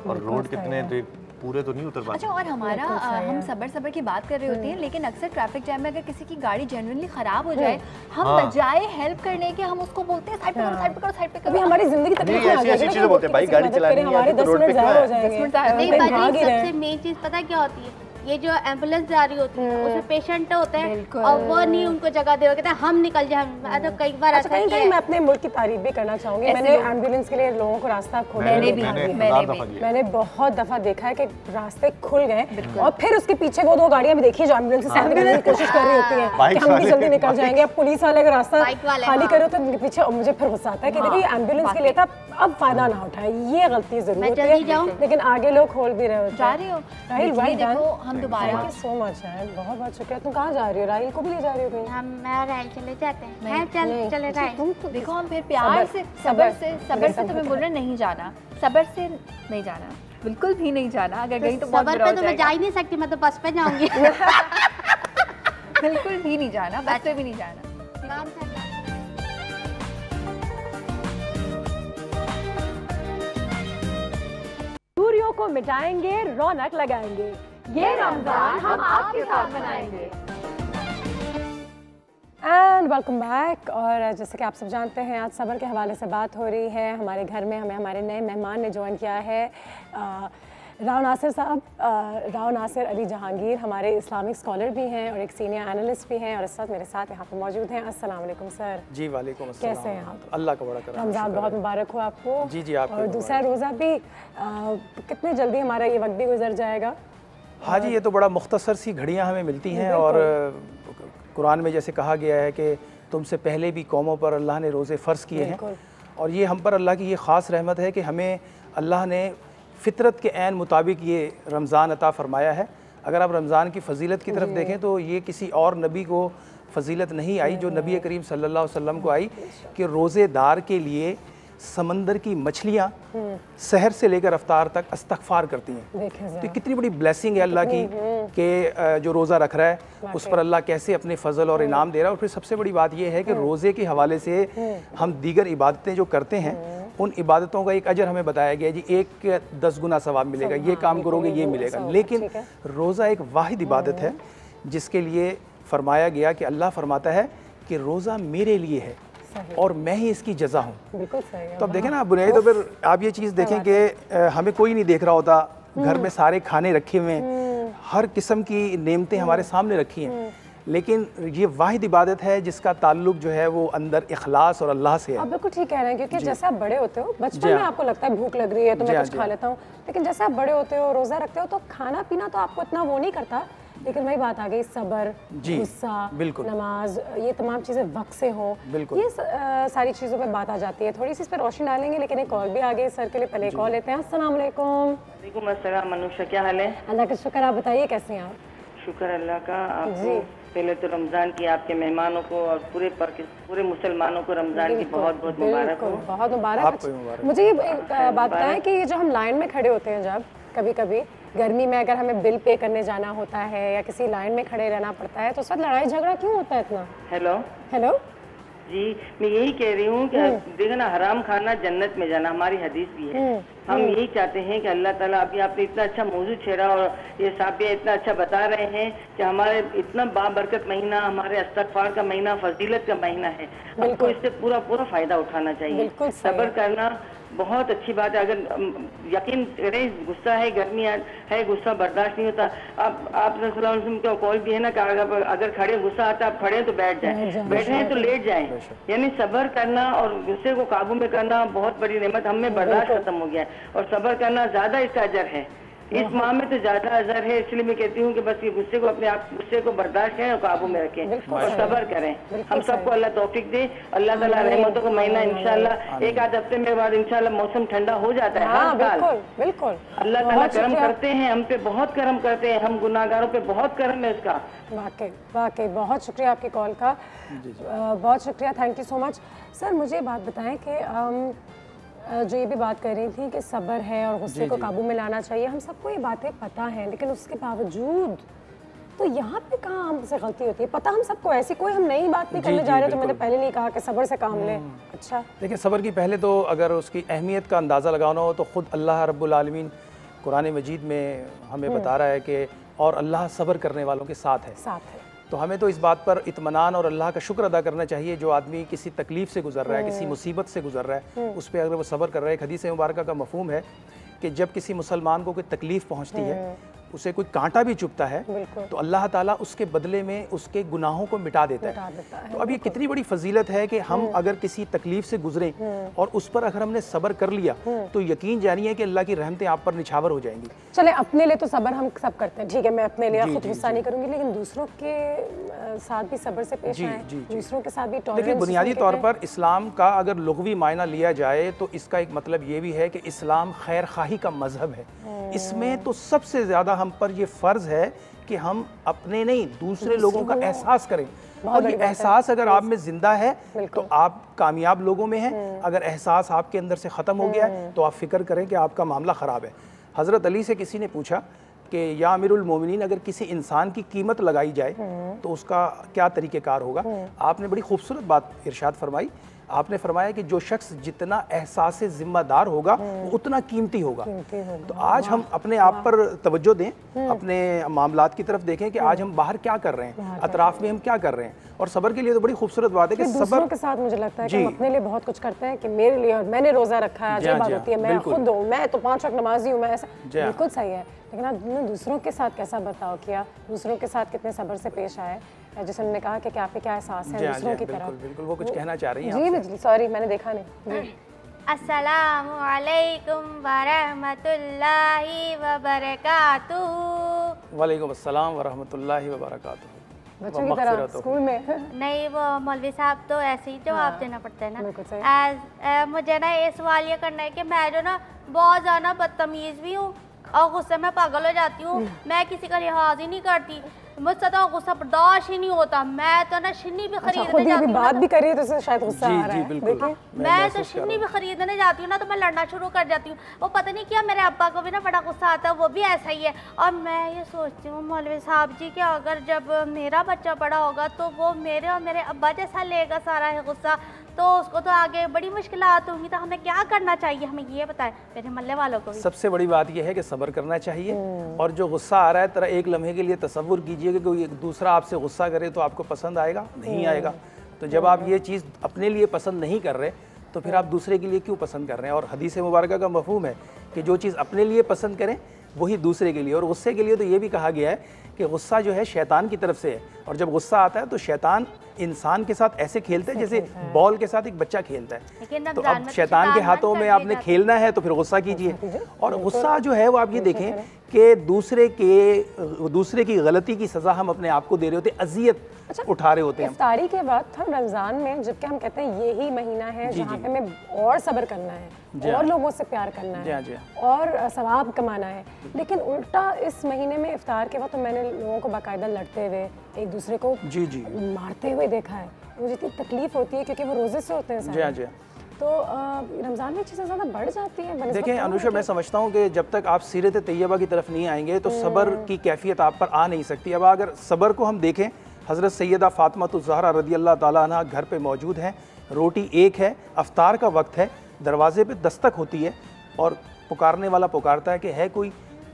और रोड कितने तो पूरे तो नहीं उतर पाते। अच्छा, और हमारा हम सबर की बात कर रहे होते हैं, लेकिन अक्सर ट्रैफिक जैम में अगर किसी की गाड़ी जेन्युइनली खराब हो जाए, हम बजाय हेल्प करने के हम उसको बोलते हैं साइड पे करो, साइड पे करो, साइड पे करो। अभी हमारी जिंदगी तकलीफ में आ गई है, ऐसी चीजें बोलते हैं भाई, गाड़ी चलानी है हमारे 10 मिनट ज़ाया हो जाएंगे। सबसे मेन चीज पता क्या होती है, ये जो एम्बुलेंस जा रही होती है उसमें पेशेंट होते हैं और वो नहीं उनको जगह दे रहे, कहते हैं हम निकल जाए। तो कई बार ऐसा किया है। मैं अपने मुल्क की तारीफ भी करना चाहूँगी, मैंने एम्बुलेंस के लिए लोगों को रास्ता खोला, मैंने बहुत दफ़ा देखा है कि रास्ते खुल गए और फिर उसके पीछे वो 2 गाड़ियाँ भी देखी जो एम्बुलेंस से सामने करने की कोशिश कर रही होती हैं कि हम भी जल्दी निकल जाएंगे। अब पुलिस वाले का रास्ता खाली करो तो उनके पीछे, और मुझे फिर गुस्सा आता है कि देखिए एम्बुलेंस के लिए था, अब फायदा ना उठाए, ये गलती जरूर होती है, लेकिन आगे लोग खोल भी रहे होते हैं। जा रही हो राहिल, हम दोबारा सो मच है, बहुत बहुत शुक्रिया। तुम कहाँ जा रही हो? राहिल को भी ले जा रही हो कहीं? हम मैं और राहिल चले जाते हैं। चले राहिल, देखो हम फिर प्यार से सबर से तुम्हें बोल रहे नहीं जाना, सबर से नहीं जाना, बिल्कुल भी नहीं जाना। अगर गई तो सबर पे तो मैं जा ही नहीं सकती, मैं तो बस पे जाऊंगी। बिल्कुल भी नहीं जाना, बस पे भी नहीं जाना। को मिटाएंगे, रौनक लगाएंगे। ये रमजान हम आपके साथ मनाएंगे। And welcome back. और जैसे कि आप सब जानते हैं, आज सबर के हवाले से बात हो रही है। हमारे घर में हमें हमारे नए मेहमान ने ज्वाइन किया है, राव नासिर साहब, राव नासिर अली जहांगीर, हमारे इस्लामिक स्कॉलर भी हैं और एक सीनियर एनालिस्ट भी हैं और इस साथ मेरे साथ यहाँ पे मौजूद हैं। अस्सलाम वालेकुम सर। जी वालेकुम अस्सलाम। कैसे हैं आप? अल्लाह का बड़ा करम। रमज़ान बहुत मुबारक हो आपको। जी जी आपको। और दूसरा रोज़ा भी कितने जल्दी हमारा ये वक्त भी गुजर जाएगा। हाँ जी, ये तो बड़ा मुख्तसर सी घड़ियाँ हमें मिलती हैं और कुरान में जैसे कहा गया है कि तुमसे पहले भी कौमों पर अल्लाह ने रोज़े फ़र्ज़ किए हैं और ये हम पर अल्लाह की ये ख़ास रहमत है कि हमें अल्लाह ने फ़ितरत के ऐन मुताबिक ये रमज़ान अता फ़रमाया है। अगर आप रमज़ान की फ़जीलत की तरफ देखें तो ये किसी और नबी को फ़जीलत नहीं आई जो नबी करीम सल्लल्लाहु अलैहि वसल्लम को आई कि रोज़ेदार के लिए समंदर की मछलियाँ सहर से लेकर अफ्तार तक इस्तग़फ़ार करती हैं। तो कितनी बड़ी ब्लेसिंग है अल्लाह की कि जो रोज़ा रख रहा है उस पर अल्लाह कैसे अपने फ़ज़ल और इनाम दे रहा है। और फिर सबसे बड़ी बात यह है कि रोज़े के हवाले से हम दीगर इबादतें जो करते हैं उन इबादतों का एक अजर हमें बताया गया जी, 1 10 गुना सवाब मिलेगा, ये काम करोगे ये मिलेगा। लेकिन रोज़ा एक वाहिद इबादत है जिसके लिए फरमाया गया कि अल्लाह फरमाता है कि रोज़ा मेरे लिए है और मैं ही इसकी जज़ा हूँ। बिल्कुल सही है। तो अब देखें ना बुनियादी तो फिर आप ये चीज़ देखें कि हमें कोई नहीं देख रहा होता, घर में सारे खाने रखे हुए हैं, हर किस्म की नेमतें हमारे सामने रखी हैं, लेकिन ये वाहिद इबादत है जिसका ताल्लुक जो है वो अंदर इखलास और अल्लाह से है। आप बिल्कुल ठीक कह रहे हैं क्योंकि जैसे आप बड़े होते हो, बचपन में आपको लगता है भूख लग रही है तो मैं कुछ खा लेता हूँ, लेकिन जैसे आप बड़े होते हो, रोज़ा रखते हो तो खाना पीना तो आपको इतना वो नहीं करता। लेकिन वही बात आ गई, सब्र, गुस्सा, नमाज, ये तमाम चीज़ें वक्त से हो, ये सारी चीज़ों पे बात आ जाती है। थोड़ी सी इस पर रोशनी डालेंगे, लेकिन एक कॉल भी आ गई सर के लिए, पहले कॉल लेते हैं। अस्सलाम वालेकुम। वालेकुम अस्सलाम। मनुष्य क्या हाल है? अल्लाह का शुक्र, आप बताइए कैसे हैं आप? शुक्र अल्लाह का। आपको पहले तो रमज़ान की आपके मेहमानों को और पूरे मुसलमानों को रमज़ान की बहुत बहुत मुबारक हो। बहुत मुबारक। मुझे ये बात बताएं कि ये जो हम लाइन में खड़े होते हैं, जब कभी कभी गर्मी में अगर हमें बिल पे करने जाना होता है या किसी लाइन में खड़े रहना पड़ता है तो उस वक्त लड़ाई झगड़ा क्यों होता है इतना? हेलो जी, मैं यही कह रही हूँ कि देखो ना, हराम खाना जन्नत में जाना हमारी हदीस भी है। हम यही चाहते हैं कि अल्लाह ताला, अभी आपने इतना अच्छा मौजू छेड़ा और ये साबिया इतना अच्छा बता रहे हैं कि हमारे इतना बाबरकत महीना, हमारे इस्तग़फ़ार का महीना, फजीलत का महीना है, हमको इससे पूरा फ़ायदा उठाना चाहिए। सब्र करना बहुत अच्छी बात है। अगर यकीन करें, गुस्सा है, गर्मी है, गुस्सा बर्दाश्त नहीं होता। आप का कॉल भी है ना कि अगर खड़े गुस्सा आता है, आप खड़े तो बैठ जाएं, बैठे हैं तो लेट जाएं। यानी सब्र करना और गुस्से को काबू में करना बहुत बड़ी नेमत। हमें बर्दाश्त खत्म हो गया है और सब्र करना ज्यादा इसका अजर है। इस माह में तो ज्यादा अजर है, इसलिए मैं कहती हूँ कि बस ये गुस्से को गुस्से को बर्दाश्त करें और काबू में रखें और सब्र करें। हम सबको अल्लाह तौफीक दे। अल्लाह ताला रहमतों का महीना, इंशाल्लाह एक आध हफ्ते में बाद इंशाल्लाह मौसम ठंडा हो जाता है। हर साल बिल्कुल अल्लाह ताला करम करते हैं, हम पे बहुत करम करते हैं, हम गुनाहगारों पे बहुत करम है इसका। वाकई बहुत शुक्रिया आपकी कॉल का, बहुत शुक्रिया, thank you so much. Sir मुझे बात बताएं कि जो ये भी बात कर रही थी कि सब्र है और गुस्से को काबू में लाना चाहिए, हम सबको ये बातें पता हैं, लेकिन उसके बावजूद तो यहाँ पे कहाँ हमसे गलती होती है? पता हम सबको, ऐसी कोई हम नई बात नहीं करने जा रहे। तो मैंने पहले नहीं कहा कि सब्र से काम लें। अच्छा, देखिए सब्र की पहले तो अगर उसकी अहमियत का अंदाज़ा लगाना हो तो ख़ुद अल्लाह रब्बुल आलमीन कुरान मजीद में हमें बता रहा है कि और अल्लाह सब्र करने वालों के साथ है। तो हमें तो इस बात पर इत्मीनान और अल्लाह का शुक्र अदा करना चाहिए जो आदमी किसी तकलीफ़ से गुजर रहा है, किसी मुसीबत से गुजर रहा है, उस पर अगर वो सब्र कर रहा है। एक हदीस मुबारक का मफ़हूम है कि जब किसी मुसलमान को कोई तकलीफ़ पहुँचती है, उसे कोई कांटा भी चुभता है, तो अल्लाह ताला उसके बदले में उसके गुनाहों को मिटा देता है। तो अब ये कितनी बड़ी फजीलत है कि हम अगर किसी तकलीफ से गुजरें और उस पर अगर हमने सब्र कर लिया तो यकीन जानिए कि अल्लाह की रहमतें आप पर निछावर हो जाएंगी। चले, अपने लिए तो सब्र हम सब करते हैं, ठीक है, मैं अपने लिए खुद गुस्सा नहीं करूंगी, लेकिन दूसरों के साथ भी सब्र से पेश आएं, दूसरों के साथ भी टॉलरेंस। देखिए बुनियादी तौर पर इस्लाम का अगर लुग़वी मायना लिया जाए तो इसका एक मतलब ये भी है कि इस्लाम खैर खाही का मजहब है। इसमें तो सबसे ज़्यादा हम पर ये फ़र्ज़ है कि हम अपने नहीं दूसरे लोगों का एहसास करें, और ये एहसास अगर आप में ज़िंदा है तो आप कामयाब लोगों में हैं। अगर एहसास आपके अंदर से ख़त्म हो गया है तो आप फ़िक्र करें कि आपका मामला ख़राब है। हज़रत अली से किसी ने पूछा कि या अमीरुल मोमिनीन, अगर किसी इंसान की कीमत लगाई जाए तो उसका क्या तरीक़ेकार होगा? आपने बड़ी खूबसूरत बात इरशाद फरमाई। आपने फरमाया कि जो शख्स जितना एहसास जिम्मेदार होगा वो उतना कीमती होगा। तो आज हम अपने आप पर तवज्जो दें, अपने मामलात की तरफ देखें कि आज हम बाहर क्या कर रहे हैं, अतराफ में हम क्या कर रहे हैं। और सब्र के लिए तो बड़ी खूबसूरत बात है कि सब्र के साथ मुझे लगता है कि हम अपने लिए बहुत कुछ करते हैं कि मेरे लिए, और मैंने रोजा रखा है, अजीब बात होती है, मैं खुद हूँ, मैं तो 5 वक्त नमाजी हूँ, मैं ऐसा, बिल्कुल सही है, लेकिन आपने दूसरों के साथ कैसा बर्ताव किया, दूसरों के साथ कितने सब्र से पेश आए, जैसे उन्होंने कहा कि आप पे क्या एहसास है दूसरों की तरफ। बिल्कुल वो कुछ कहना चाह रही हैं। जी सॉरी मैंने देखा नहीं। अस्सलामु अलैकुम वरहमतुल्लाहि वबरकातुहू। वालेकुम अस्सलाम वरहमतुल्लाहि वबरकातुहू। बच्चों की तरह स्कूल में नहीं, वो मौलवी साहब तो ऐसे ही जवाब देना पड़ता है ना। मुझे ना ये सवाल ये करना है कि मैं जो ना बहुत ज़्यादा बदतमीज़ भी हूँ और गुस्से में पागल हो जाती हूँ, मैं किसी का लिहाज ही नहीं करती, मुझसे तो गुस्सा बर्दाश्त ही नहीं होता। मैं तो ना शिन्नी भी खरीदने जाती हूँ, बात भी करिए तो शायद गुस्सा आ रहा है। देखिए मैं तो शिन्नी भी खरीदने जाती हूँ ना तो मैं लड़ना शुरू कर जाती हूँ। वो पता नहीं क्या मेरे अब्बा को भी ना बड़ा गुस्सा आता है, वो भी ऐसा ही है। और मैं ये सोचती हूँ मौलवी साहब जी कि अगर जब मेरा बच्चा बड़ा होगा तो वो मेरे और मेरे अब्बा जैसा लेगा सारा है गुस्सा, तो उसको तो आगे बड़ी मुश्किलात होंगी। तो हमें क्या करना चाहिए, हमें ये बताएं मेरे मोहल्ले वालों को भी। सबसे बड़ी बात यह है कि सब्र करना चाहिए, और जो गुस्सा आ रहा है तरह एक लम्हे के लिए तसव्वुर कीजिए कि कोई दूसरा आपसे गुस्सा करे तो आपको पसंद आएगा, नहीं आएगा। तो जब आप ये चीज़ अपने लिए पसंद नहीं कर रहे तो फिर आप दूसरे के लिए क्यों पसंद कर रहे हैं। और हदीस मुबारक का मफहूम है कि जो चीज़ अपने लिए पसंद करें वही दूसरे के लिए। और गुस्से के लिए तो ये भी कहा गया है कि गुस्सा जो है शैतान की तरफ से है, और जब गुस्सा आता है तो शैतान इंसान के साथ ऐसे खेलता है जैसे बॉल के साथ एक बच्चा खेलता है। तो अब शैतान के हाथों में आपने खेलना है तो फिर गुस्सा कीजिए। और गुस्सा जो है वो आप ये देखें कि दूसरे की गलती की सज़ा हम अपने आप को दे रहे होते, अजियत उठा रहे होते हैं। इफ्तारी के बाद हम रमज़ान में जबकि हम कहते हैं यही महीना है जहाँ पे हमें और सब्र करना है और लोगों से प्यार करना है और सवाब कमाना है, लेकिन उल्टा इस महीने में इफ्तार के बाद तो मैंने लोगों को बाकायदा लड़ते हुए, एक दूसरे को मारते हुए देखा है। मुझे इतनी तकलीफ होती है क्योंकि वो रोजे से होते हैं। तो रमज़ान में चीज़ें ज़्यादा बढ़ जाती हैं। देखें अनुषा, मैं समझता हूँ कि जब तक आप सीरत तैयबा की तरफ नहीं आएंगे तो सब्र की कैफियत आप पर आ नहीं सकती। अब अगर सब्र को हम देखें, हज़रत सैयदा फ़ातिमा ज़हरा रज़ी अल्लाह ताला अन्हा घर पे मौजूद हैं, रोटी एक है, अफ्तार का वक्त है, दरवाज़े पे दस्तक होती है और पुकारने वाला पुकारता है कि है कोई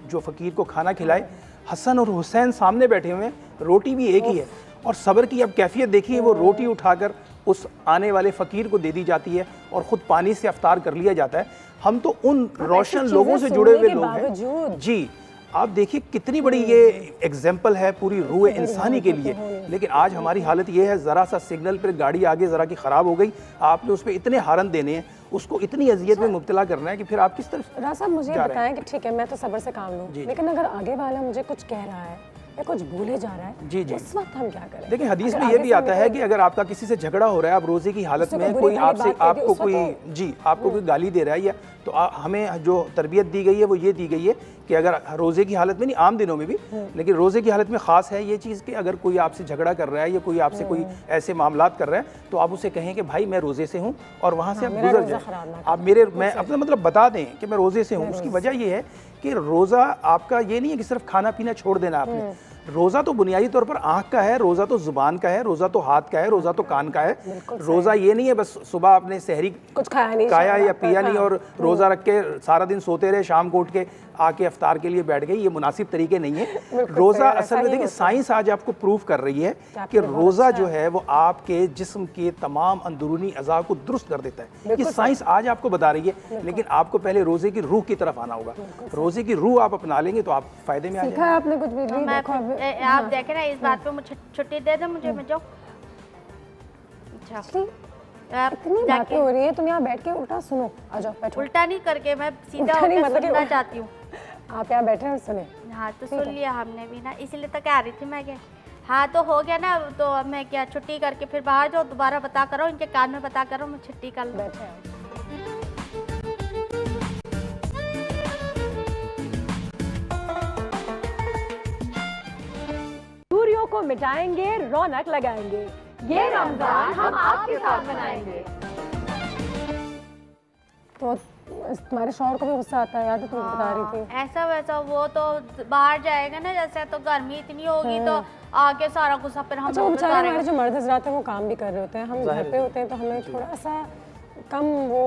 जो फ़कीर को खाना खिलाए। हसन और हुसैन सामने बैठे हुए हैं, रोटी भी एक ही है, और सब्र की अब कैफियत देखिए, वो रोटी उठाकर उस आने वाले फ़कीर को दे दी जाती है और ख़ुद पानी से अफ्तार कर लिया जाता है। हम तो उन रोशन लोगों से जुड़े हुए लोग हैं। जी, आप देखिए कितनी बड़ी ये एग्जाम्पल है पूरी रूह इंसानी के लिए। लेकिन आज हमारी हालत ये है, ज़रा सा सिग्नल पर गाड़ी आगे ज़रा की ख़राब हो गई, आपने उस पर इतने हारन देने हैं, उसको इतनी अजियत में मुब्तला करना है कि फिर आप किस तरफ। राज साहब मुझे बताएं कि ठीक है मैं तो सब्र से काम लूँ, लेकिन अगर आगे वाला मुझे कुछ कह रहा है या कुछ भूले जा रहा है, जी जी, उस वक्त हम क्या करें? देखिए हदीस में ये भी आता है कि अगर आपका किसी से झगड़ा हो रहा है, आप रोजे की हालत में कोई आपको कोई गाली दे रहा है, या तो हमें जो तरबियत दी गई है वो ये दी गई है कि अगर रोजे की हालत में नहीं, आम दिनों में भी, लेकिन रोजे की हालत में खास है ये चीज़ कि अगर कोई आपसे झगड़ा कर रहा है या कोई आपसे कोई ऐसे मामलात कर रहा है तो आप उसे कहें कि भाई मैं रोजे से हूँ, और वहाँ से आप गुजर जाए। आप मैं अपना मतलब बता दें कि मैं रोजे से हूँ। उसकी वजह ये है कि रोज़ा आपका ये नहीं है कि सिर्फ खाना पीना छोड़ देना आपने। रोज़ा तो बुनियादी तौर पर आँख का है, रोज़ा तो ज़ुबान का है, रोज़ा तो हाथ का है, रोज़ा तो कान का है। रोज़ा ये नहीं है बस सुबह आपने सहरी कुछ खाया या पिया नहीं और रोज़ा रख के सारा दिन सोते रहे, शाम को उठ के आके अफ्तार के लिए बैठ गए, ये मुनासिब तरीके नहीं है। रोज़ा असल में देखिए साइंस आज आपको प्रूफ कर रही है कि रोज़ा जो है वो आपके जिस्म के तमाम अंदरूनी अज़ा को दुरुस्त कर देता है। ये साइंस आज आपको बता रही है, लेकिन आपको पहले रोज़े की रूह की तरफ आना होगा। रोज़े की रूह आप अपना लेंगे तो आप फायदे में आ जाएंगे। आपने कुछ भी आप देखें ना, इस बात पे मुझे छुट्टी दे दे, मुझे मैं जाऊँ। इतनी बातें हो रही है, तुम यहाँ बैठ के उल्टा सुनो। आ जाओ बैठो। उल्टा नहीं करके मैं सीधा होकर सुनना चाहती हूँ। आप यहाँ बैठे और सुने। हाँ तो सुन लिया हमने भी ना, इसीलिए तो कह रही थी मैं कि हाँ तो हो गया ना, तो मैं क्या छुट्टी करके फिर बाहर जाओ, दोबारा बता करो, इनके कान में बता करो मैं छुट्टी कर लूँ। बैठे दूरियों को मिटाएंगे, रौनक लगाएंगे, ये रमजान हम आपके साथ मनाएंगे। तो तुम्हारे शौहर को भी गुस्सा आता है, याद है तुम बता रही थी। ऐसा वैसा वो तो बाहर जाएगा ना, जैसे तो गर्मी इतनी होगी तो आके सारा गुस्सा फिर हम अच्छा, वो बेचारे हमारे जो मर्द हज़रात हैं वो काम भी कर रहे होते हैं, हम घर पे होते हैं तो हमें थोड़ा सा कम वो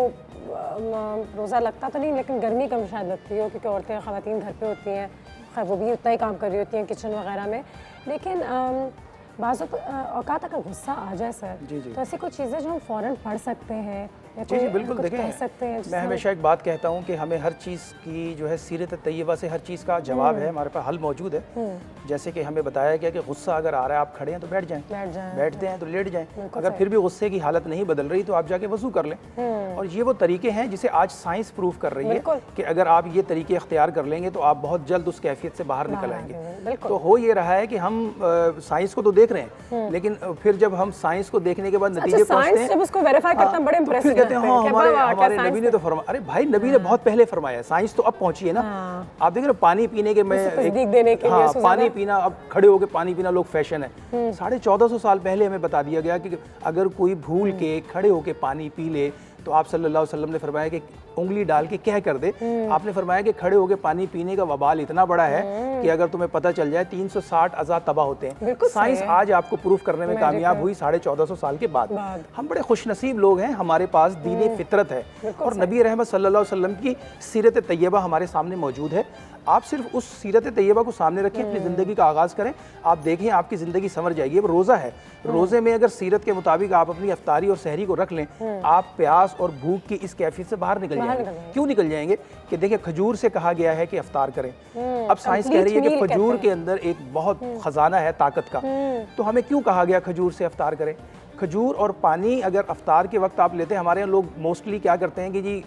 रोज़ा लगता तो नहीं, लेकिन गर्मी कम शायद लगती हो क्योंकि औरतें ख़वातीन घर पे होती हैं, खैर वो भी उतना ही काम कर रही होती हैं किचन वगैरह में। लेकिन बाज़ औक़ात अगर गुस्सा आ जाए सर, तो ऐसी कोई चीज़ें जो हम फ़ौरन पढ़ सकते हैं या जी जी बिल्कुल। देखें, मैं हमेशा एक बात कहता हूँ कि हमें हर चीज़ की जो है सीरत तैयबा से हर चीज़ का जवाब है, हमारे पास हल मौजूद है। जैसे कि हमें बताया गया कि गुस्सा अगर आ रहा है, आप खड़े हैं तो बैठ जाएं, बैठते हैं तो लेट जाएं, अगर फिर भी गुस्से की हालत नहीं बदल रही तो आप जाके वज़ू कर लें। और ये वो तरीके हैं जिसे आज साइंस प्रूफ कर रही है कि अगर आप ये तरीके अख्तियार कर लेंगे तो आप बहुत जल्द उस कैफियत से बाहर निकल आएंगे। तो हो ये रहा है कि हम साइंस को तो देख रहे हैं, लेकिन फिर जब हम साइंस को देखने के बाद नतीजे पहुंचते हैं, जब उसको वेरीफाई करते हैं, बड़े इंप्रेसिव कहते हैं हाँ हमारे नबी ने तो फरमाया। अरे भाई, नबी ने बहुत पहले फरमाया, साइंस तो अब पहुंची है ना। आप देख रहे हो पानी पीने के पानी पीना, अब खड़े होके पानी पीना लोग फैशन है। 1450 साल पहले हमें बता दिया गया कि अगर कोई भूल के खड़े होके पानी पी ले तो आप सल्लल्लाहु अलैहि वसल्लम ने फरमाया कि उंगली डाल के क्या कर दे। आपने फरमाया कि खड़े होके पानी पीने का वबाल इतना बड़ा है कि अगर तुम्हें पता चल जाए 360 अज़ा तबाह होते हैं। साइंस आज आपको प्रूफ करने में कामयाब हुई 1450 साल के बाद। हम बड़े खुशनसीब लोग हैं, हमारे पास दीन फितरत है और नबी रहमत सल्लल्लाहु अलैहि वसल्लम की सीरत तैयबा हमारे सामने मौजूद है। आप सिर्फ उस सीरत तैयबा को सामने रखें, अपनी ज़िंदगी का आगाज़ करें, आप देखें आपकी ज़िंदगी संवर जाएगी। अब रोज़ा है, रोज़े में अगर सीरत के मुताबिक आप अपनी अफ्तारी और सहरी को रख लें, आप प्यास और भूख की इस कैफियत से बाहर निकल जाएंगे। क्यों निकल जाएंगे कि देखिए, खजूर से कहा गया है कि अफ्तार करें। अब साइंस कह रही है कि खजूर के अंदर एक बहुत ख़जाना है ताकत का, तो हमें क्यों कहा गया खजूर से अफ्तार करें। खजूर और पानी अगर अफ्तार के वक्त आप लेते हैं, हमारे यहाँ लोग मोस्टली क्या करते हैं कि जी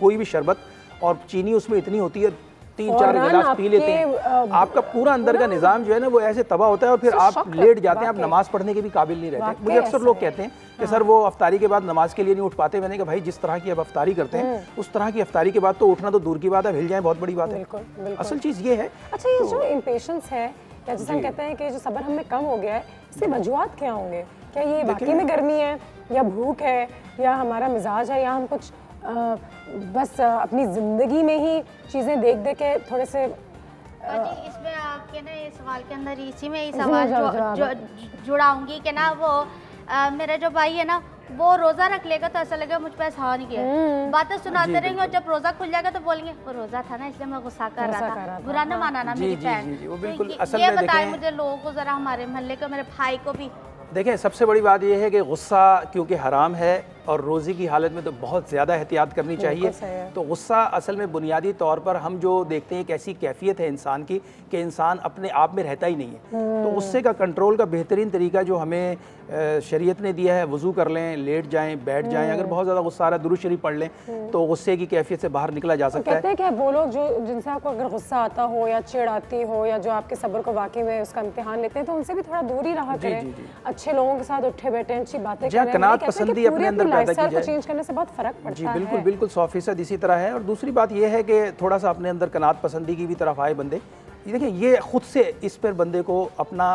कोई भी शरबत और चीनी उसमें इतनी होती है, 3-4 गिलास पी लेते हैं, आपका पूरा अंदर का निज़ाम जो है ना वो ऐसे तबाह होता है और फिर आप लेट जाते हैं, आप नमाज पढ़ने के भी काबिल नहीं रहते। मुझे अक्सर लोग कहते हैं कि सर वो अफ्तारी के बाद नमाज के लिए नहीं उठ पाते। मैंने कहा भाई, जिस तरह की अब अफ्तारी करते हैं उस तरह की अफ्तारी के बाद तो उठना तो दूर की बात है, हिल जाए बहुत बड़ी बात है। असल चीज़ ये है। अच्छा, ये जो इम्पेशंस है या जैसे हम कहते हैं कि जो सब्र हम में कम हो गया है, इसके वजूहात क्या होंगे? क्या ये वाकई में गर्मी है या भूख है या हमारा मिजाज है या हम कुछ बस अपनी ज़िंदगी में ही चीज़ें देख देख के थोड़े से इसमें आपके ना इस सवाल के अंदर इसी में ही सवाल जुड़ाऊंगी कि ना वो मेरा जो भाई है ना वो रोज़ा रख लेगा तो ऐसा लगेगा मुझ पर एहसान किया, बातें सुनाते रहेंगे और जब रोज़ा खुल जाएगा तो बोलेंगे वो रोज़ा था ना इसलिए मैं गुस्सा कर रहा था, बुरा न माना ना मेरी बहन। ये बताएं मुझे, लोगों को ज़रा, हमारे मोहल्ले को, मेरे भाई को भी। देखें, सबसे बड़ी बात यह है कि गुस्सा क्योंकि हराम है और रोज़ी की हालत में तो बहुत ज़्यादा एहतियात करनी चाहिए। तो गुस्सा असल में बुनियादी तौर पर हम जो देखते हैं एक ऐसी कैफियत है इंसान की कि इंसान अपने आप में रहता ही नहीं है। तो गुस्से का कंट्रोल का बेहतरीन तरीका जो हमें शरीयत ने दिया है, वज़ू कर लें, लेट जाएं, बैठ जाएं, अगर बहुत ज़्यादा गुस्सा आ रहा है दुरूद शरीफ पढ़ लें तो गुस्से की कैफियत से बाहर निकला जा सकता है। कहते हैं कि वो लोग जो जिनसे आपको अगर गुस्सा आता हो या चिढ़ आती हो या जो आपके सब्र को वाकई में उसका इम्तिहान लेते हैं तो उनसे भी थोड़ा दूर ही रहा करें, अच्छे लोगों के साथ उठे बैठे अच्छी बातें करें। कनात पसंदी अपने अंदर पैदा की जाए, चेंज करने से बहुत फर्क पड़ता है। जी बिल्कुल बिल्कुल 100% इसी तरह है। और दूसरी बात यह है कि थोड़ा सा अपने अंदर कनात पसंदी की भी तरफ आए बंदे। देखिए, ये खुद से इस पर बंदे को अपना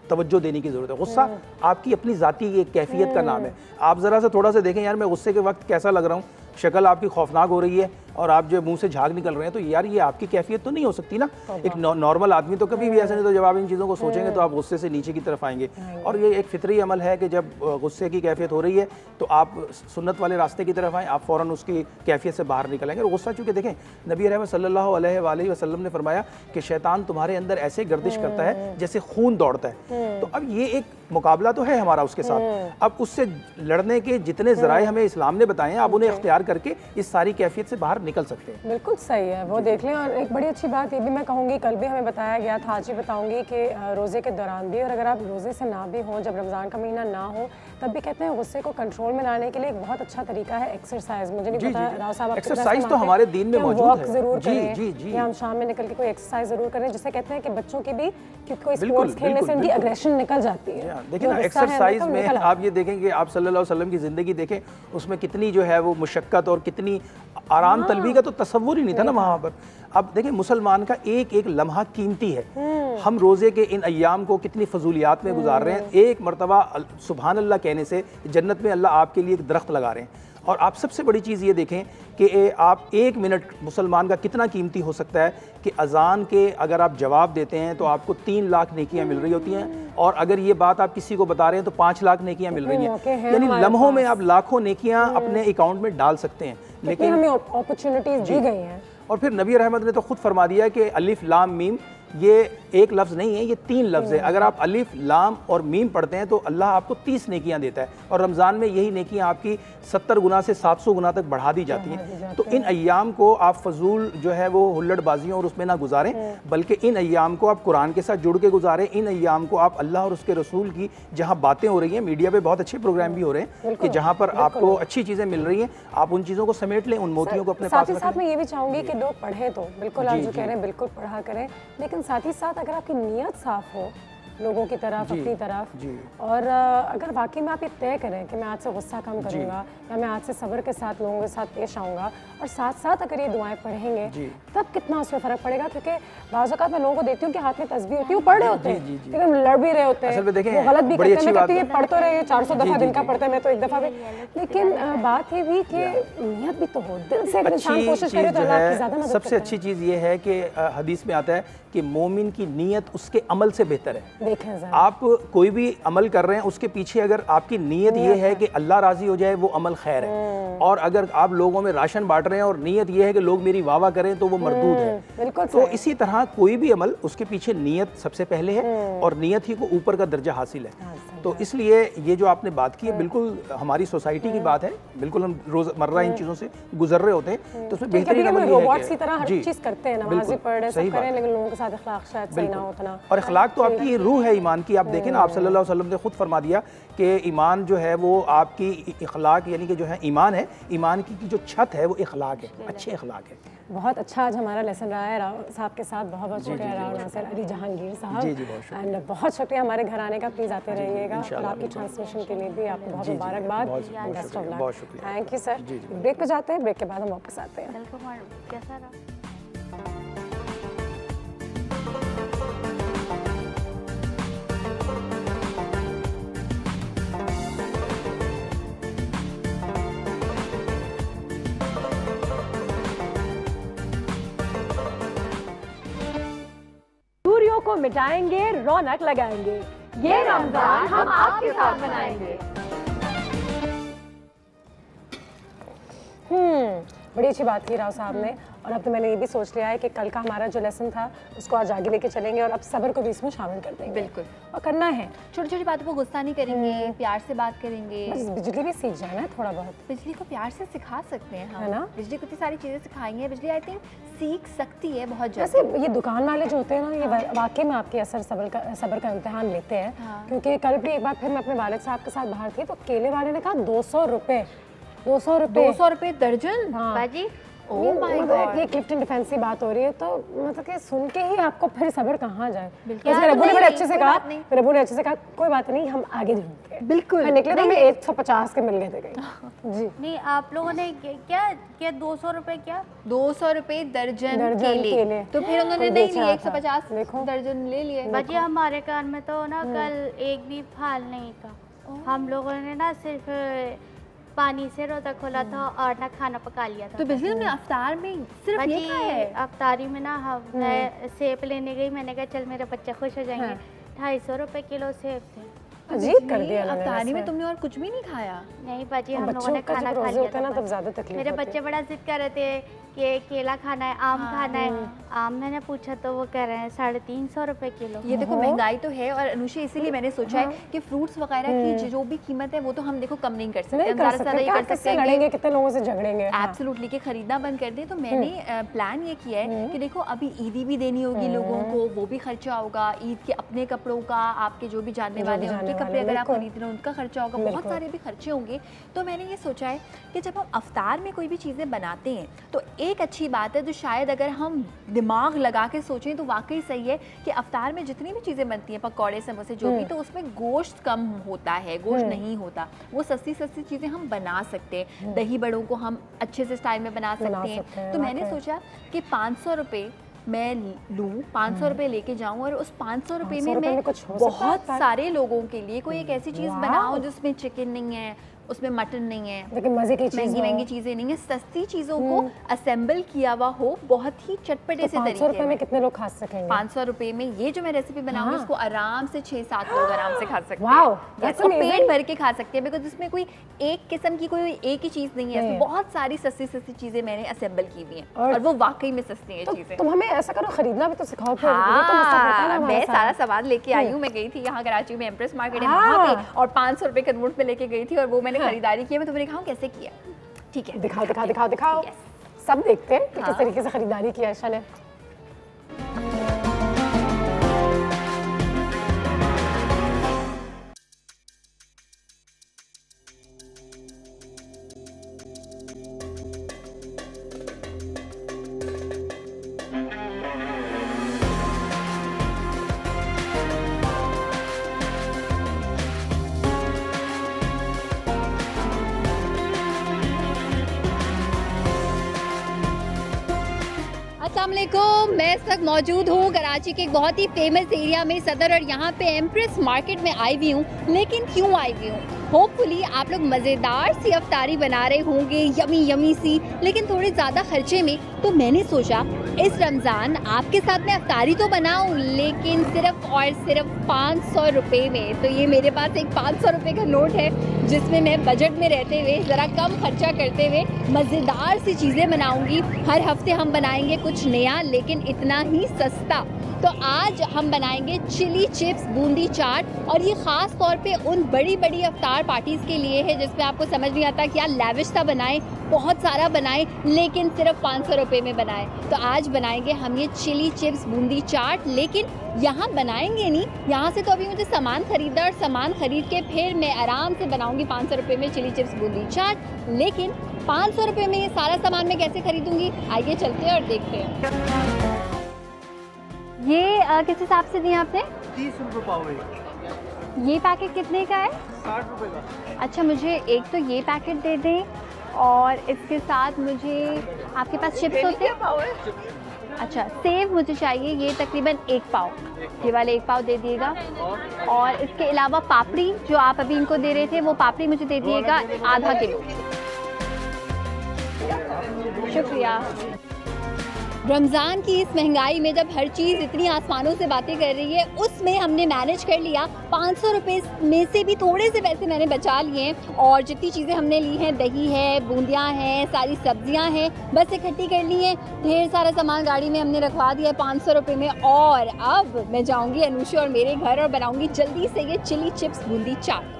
तवज्जो देने की ज़रूरत है। गुस्सा आपकी अपनी ज़ाती एक कैफियत का नाम है। आप ज़रा सा थोड़ा सा देखें, यार मैं गुस्से के वक्त कैसा लग रहा हूँ, शक्ल आपकी खौफनाक हो रही है और आप जो मुंह से झाग निकल रहे हैं, तो यार ये आपकी कैफियत तो नहीं हो सकती ना। एक नॉर्मल आदमी तो कभी भी ऐसा नहीं, तो जब आप इन चीज़ों को सोचेंगे तो आप गुस्से से नीचे की तरफ आएंगे। और ये एक फितरी अमल है कि जब गुस्से की कैफियत हो रही है तो आप सुन्नत वाले रास्ते की तरफ आएँ, आप फ़ौरन उसकी कैफियत से बाहर निकलेंगे। और गुस्सा चूँकि देखें, नबी रहमत सल्लल्लाहु अलैहि वसल्लम ने फरमाया कि शैतान तुम्हारे अंदर ऐसे गर्दिश करता है जैसे खून दौड़ता है। तो अब ये एक मुकाबला तो है हमारा उसके साथ। अब उससे लड़ने के जितने ज़राए हमें इस्लाम ने बताए हैं, आप उन्हें इख्तियार करके इस सारी कैफियत से बाहर निकल सकते हैं। बिल्कुल सही है, वो देख लें। और एक बड़ी अच्छी बात ये भी मैं कहूँगी, कल भी हमें बताया गया था, आज ही बताऊँगी कि रोज़े के दौरान भी और अगर आप रोज़े से ना भी हों, जब रमज़ान का महीना ना हो, तब भी कहते हैं गुस्से को कंट्रोल में लाने के लिए एक बहुत अच्छा तरीका है एक्सरसाइज। मुझे नहीं पता राव साहब, एक्सरसाइज तो हमारे दीन में मौजूद है। ज़रूर करें या हम शाम में निकल के कोई एक्सरसाइज ज़रूर करें, जिससे कहते हैं कि बच्चों की भी कोई स्पोर्ट्स खेलने से उनकी एग्रेशन निकल जाती है। देखिए ना, एक्सरसाइज में आप ये देखेंगे, आप सल्लल्लाहु अलैहि वसल्लम की ज़िंदगी देखें, उसमें कितनी जो है वो मुशक्क़त और कितनी आराम तलबी का तो तसव्वुर ही नहीं था ना वहाँ पर। अब देखें, मुसलमान का एक एक लम्हा कीमती है। हम रोज़े के इन अय्याम को कितनी फजूलियात में गुजार रहे हैं। एक मरतबा सुबहान अल्लाह कहने से जन्नत में अल्लाह आपके लिए एक दरख्त लगा रहे हैं। और आप सबसे बड़ी चीज़ ये देखें कि आप 1 मिनट मुसलमान का कितना कीमती हो सकता है कि अजान के अगर आप जवाब देते हैं तो आपको 3 लाख नेकियां मिल रही होती हैं, और अगर ये बात आप किसी को बता रहे हैं तो 5 लाख नेकियां मिल रही हैं। यानी लम्हों में आप लाखों नेकियां अपने अकाउंट में डाल सकते हैं। लेकिन हमें अपॉर्चुनिटीज दी गई हैं। और फिर नबी रहमत ने तो खुद फरमा दिया कि अलिफ लाम मीम ये एक लफ्ज़ नहीं है, ये 3 लफ्ज़ है। अगर आप अलिफ लाम और मीम पढ़ते हैं तो अल्लाह आपको 30 नेकियां देता है, और रमज़ान में यही नेकियां आपकी 70 गुना से 700 गुना तक बढ़ा दी जाती हैं। तो इन अय्याम को आप फजूल जो है वो हुल्लड़बाजियों और उसमें ना गुजारें, बल्कि इन अय्याम को आप कुरान के साथ जुड़ के गुजारें। इन अय्याम को आप अल्लाह और उसके रसूल की जहाँ बातें हो रही हैं, मीडिया पे बहुत अच्छे प्रोग्राम भी हो रहे हैं कि जहाँ पर आपको अच्छी चीज़ें मिल रही हैं, आप उन चीज़ों को समेट लें, उन मोतियों को अपने पास रखें। मैं ये भी चाहूँगी कि लोग पढ़ें तो बिल्कुल, आप जो कह रहे हैं बिल्कुल पढ़ा करें, लेकिन साथ ही साथ अगर आपकी नीयत साफ हो लोगों की तरफ, अपनी तरफ, और अगर वाकई में आप ये तय करें कि मैं आज से गुस्सा कम करूँगा या मैं आज से सब्र के साथ लोगों के साथ पेश आऊँगा, और साथ साथ अगर ये दुआएं पढ़ेंगे तब कितना उसमें फ़र्क पड़ेगा। क्योंकि बाज़ औक़ात मैं लोगों को देखती हूँ कि हाथ में तस्बीह होती है, वो पढ़ रहे होते हैं लेकिन लड़ भी रहे होते हैं, वो गलत भी करते हैं। मैं कहती हूँ पढ़ तो रहे 400 दफ़ा दिन का पढ़ते हैं, मैं तो 1 दफ़ा भी। लेकिन बात ये भी कि नीयत भी तो हो, दिल से अगर इंसान कोशिश करे तो अल्लाह आपकी ज़्यादा मदद। सबसे अच्छी चीज़ ये है कि हदीस में आता है कि मोमिन की नीयत उसके अमल से बेहतर है। देखें आप कोई भी अमल कर रहे हैं उसके पीछे अगर आपकी नीयत ये है कि अल्लाह राजी हो जाए, वो अमल खैर है। और अगर आप लोगों में राशन बांट रहे हैं और नीयत ये है कि लोग मेरी वाह वाह करें, तो वो मरदूद है। तो इसी तरह कोई भी अमल उसके पीछे नीयत सबसे पहले है, और नीयत ही को ऊपर का दर्जा हासिल है। तो इसलिए ये जो आपने बात की है बिल्कुल हमारी सोसाइटी की बात है, बिल्कुल हम रोजमर्रा इन चीज़ों से गुजर रहे होते हैं, तो उसमें बेहतरीन अमल रोबोट्स की तरह हर चीज़ करते हैं, नमाज़ पढ़ रहे सब करें, लेकिन लोगों के साथ अखलाक शायद सही ना होता। और अखलाक तो आपकी रूह है ईमान की। आप देखें ना, आप सल्लल्लाहु अलैहि वसल्लम ने खुद फरमा दिया कि ईमान जो है वो आपकी इखलाक यानी कि जो है ईमान है, ईमान की जो छत है वो इखलाक है, अच्छे इखलाक है। बहुत अच्छा आज हमारा लेसन रहा है राव साहब के साथ। बहुत बहुत शुक्रिया राव नासिर अली जहांगीर साहब, एंड बहुत शुक्रिया हमारे घर आने का। प्लीज़ आते रहिएगा, और आपकी ट्रांसमिशन के लिए भी आपको बहुत मुबारकबाद। Thank you sir. ब्रेक पे जाते हैं, ब्रेक के बाद हम वापस आते हैं। कैसा रहा? को मिटाएंगे, रौनक लगाएंगे, ये रमजान हम आपके साथ मनाएंगे। बड़ी अच्छी बात की राव साहब ने, और अब तो मैंने ये भी सोच लिया है कि कल का हमारा जो लेसन था उसको आज आगे लेके चलेंगे, और अब सब्र को भी इसमें शामिल कर देंगे। बिल्कुल, और करना है, छोटी छोटी बातों को गुस्सा नहीं करेंगे, प्यार से बात करेंगे। बस बिजली भी सीख जाना है थोड़ा बहुत। बिजली को प्यार से सिखा सकते हैं हम, है ना? बिजली को इतनी सारी चीज़ें सिखाएंगे, बिजली आई थिंक सीख सकती है बहुत जल्द। वैसे ये दुकान वाले जो होते हैं ना, ये वाकई में आपके असर सब्र का इम्तिहान लेते हैं। क्योंकि कल भी एक बार फिर मैं अपने वालिद साहब के साथ बाहर थी, तो केले वाले ने कहा 200 रुपए 200 रुपए दर्जन। हाँ बाजी, ये गिफ्ट एंड डिफेंस की बात हो रही है, तो मतलब कि सुन के ही आपको फिर सब्र कहाँ जाए। रब्बू ने बड़े अच्छे से कहा, रब्बू ने अच्छे से कहा कोई बात नहीं, हम आगे ढूंढते हैं। बिल्कुल निकले तो हमें 150 के मिल गए थे कहीं। जी नहीं, आप लोगों ने क्या 200 रुपए, क्या 200 रुपए दर्जन केले, तो फिर उन्होंने नहीं लिए 150 दर्जन ले लिए। बाजी हमारे घर में तो ना कल एक भी फल नहीं था। हम लोगों ने ना सिर्फ पानी से रोज़ा खोला था और ना खाना पका लिया था। तो बिजली में अफ्तार में सिर्फ ये खाया है? अफ्तारी में ना मैं सेब लेने गई, मैंने कहा चल मेरे बच्चे खुश हो जाएंगे। 250 रुपए किलो सेब थे। अजीब कर दिया अफ्तारी में तुमने और कुछ भी नहीं खाया? नहीं बाजी, हम लोगों ने खाना खा लिया था। तब ज़्यादा तकलीफ मेरे बच्चे बड़ा जिद कर रहे थे कि केला खाना है, आम खाना है। आम मैंने पूछा तो वो कह रहे हैं 350 रुपए किलो। ये देखो महंगाई तो है, और अनुषा इसीलिए मैंने सोचा है कि फ्रूट्स वगैरह की जो भी कीमत है वो तो हम देखो कम नहीं कर सकते, लड़ेंगे, कितने लोगों से झगड़ेंगे। एब्सोल्युटली कि खरीदना बंद कर दें। तो मैंने प्लान ये किया है कि देखो अभी ईदी भी देनी होगी लोगों को, वो भी खर्चा होगा, ईद के अपने कपड़ों का, आपके जो भी जानने वाले हैं उनके कपड़े अगर आप खरीद रहे हो उनका खर्चा होगा, बहुत सारे भी खर्चे होंगे। तो मैंने ये सोचा है कि जब हम अफ्तार में कोई भी चीज़ें बनाते हैं तो एक अच्छी बात है जो शायद अगर हम दिमाग लगा के सोचें तो वाकई सही है कि अफ्तार में जितनी भी चीज़ें बनती हैं, पकौड़े समोसे जो भी, तो उसमें गोश्त कम होता है, गोश्त नहीं होता। वो सस्ती सस्ती चीज़ें हम बना सकते हैं, दही बड़ों को हम अच्छे से स्टाइल में बना सकते हैं। तो मैंने सोचा कि 500 रुपये मैं लूँ, 500 रुपये लेके जाऊँ, और उस 500 रुपये में मैं बहुत सारे लोगों के लिए कोई एक ऐसी चीज़ बनाऊँ जिसमें चिकन नहीं है, उसमें मटन नहीं है, लेकिन मजे की चीज़ महंगी चीज़ें नहीं है, सस्ती चीज़ों को असेंबल किया हुआ हो बहुत ही चटपटे से तरीके 500 रुपए में कितने लोग खा सकेंगे? 500 रुपए में ये जो मैं रेसिपी बनाऊंगी उसको आराम से 6-7 लोग आराम से खा सकते हैं। वाओ, इसको पेट भर के खा सकते हैं, बिकॉज इसमें कोई एक किस्म की कोई एक ही चीज़ नहीं है, बहुत सारी सस्ती चीज़ें मैंने असेंबल की हुई हैं और वो वाकई में सस्ती हैं चीज़ें। तुम हमें ऐसा करो, खरीदना भी तो सिखाओ। मैं सारा सामान लेके आई हूँ। मैं गई थी यहाँ कराची में एम्प्रेस मार्केट है वहाँ पे, और 500 रुपए के नोट पे लेके गई थी और वो मैंने खरीदारी की। मैं तुम्हें दिखाऊं कैसे किया? ठीक है, दिखाओ। सब देखते हैं कि किस तरीके से खरीदारी की आयशा ने। अस्सलामुअलैकुम, मैं इस वक्त मौजूद हूँ कराची के एक बहुत ही फेमस एरिया में सदर, और यहाँ पे एम्प्रेस मार्केट में आई हुई हूँ। लेकिन क्यों आई हुई हूँ? होपफुली आप लोग मज़ेदार सी अफ्तारी बना रहे होंगे, यमी सी, लेकिन थोड़े ज़्यादा खर्चे में। तो मैंने सोचा इस रमज़ान आपके साथ में अफ्तारी तो बनाऊँ, लेकिन सिर्फ और सिर्फ 500 रुपये में। तो ये मेरे पास एक 500 रुपये का नोट है जिसमें मैं बजट में रहते हुए, ज़रा कम खर्चा करते हुए मज़ेदार सी चीज़ें बनाऊँगी। हर हफ्ते हम बनाएंगे कुछ नया, लेकिन इतना ही सस्ता। तो आज हम बनाएंगे चिली चिप्स बूंदी चाट, और ये ख़ास तौर पे उन बड़ी बड़ी अफ्तार पार्टीज़ के लिए है जिसमें आपको समझ नहीं आता क्या लैविश सा बनाएं, बहुत सारा बनाएं, लेकिन सिर्फ 500 रुपये में बनाएं। तो आज बनाएंगे हम ये चिली चिप्स बूंदी चाट, लेकिन यहाँ बनाएंगे नहीं, यहाँ से तो अभी मुझे सामान खरीदा, और सामान खरीद के फिर मैं आराम से बनाऊँगी 500 रुपये में चिली चिप्स बूंदी चाट। लेकिन 500 रुपये में ये सारा सामान मैं कैसे खरीदूँगी? आइए चलते हैं और देखते हैं। ये किस हिसाब से दिए आपने? 30 रुपये पाव है। ये पैकेट कितने का है? 60 रुपये का। अच्छा, मुझे एक तो ये पैकेट दे दें, और इसके साथ मुझे, आपके पास चिप्स होते हैं? अच्छा, सेव मुझे चाहिए, ये तकरीबन 1 पाव, ये वाले 1 पाव दे दिएगा। और इसके अलावा पापड़ी जो आप अभी इनको दे रहे थे, वो पापड़ी मुझे दे दिएगा आधा किलो। शुक्रिया। रमज़ान की इस महंगाई में जब हर चीज़ इतनी आसमानों से बातें कर रही है, उसमें हमने मैनेज कर लिया 500 रुपये में से भी थोड़े से पैसे मैंने बचा लिए हैं। और जितनी चीज़ें हमने ली हैं, दही है, बूंदियाँ हैं, सारी सब्जियाँ हैं, बस इकट्ठी कर ली हैं। ढेर सारा सामान गाड़ी में हमने रखवा दिया है 500 रुपये में। और अब मैं जाऊँगी अनुषा और मेरे घर और बनाऊँगी जल्दी से ये चिली चिप्स बूंदी चाट।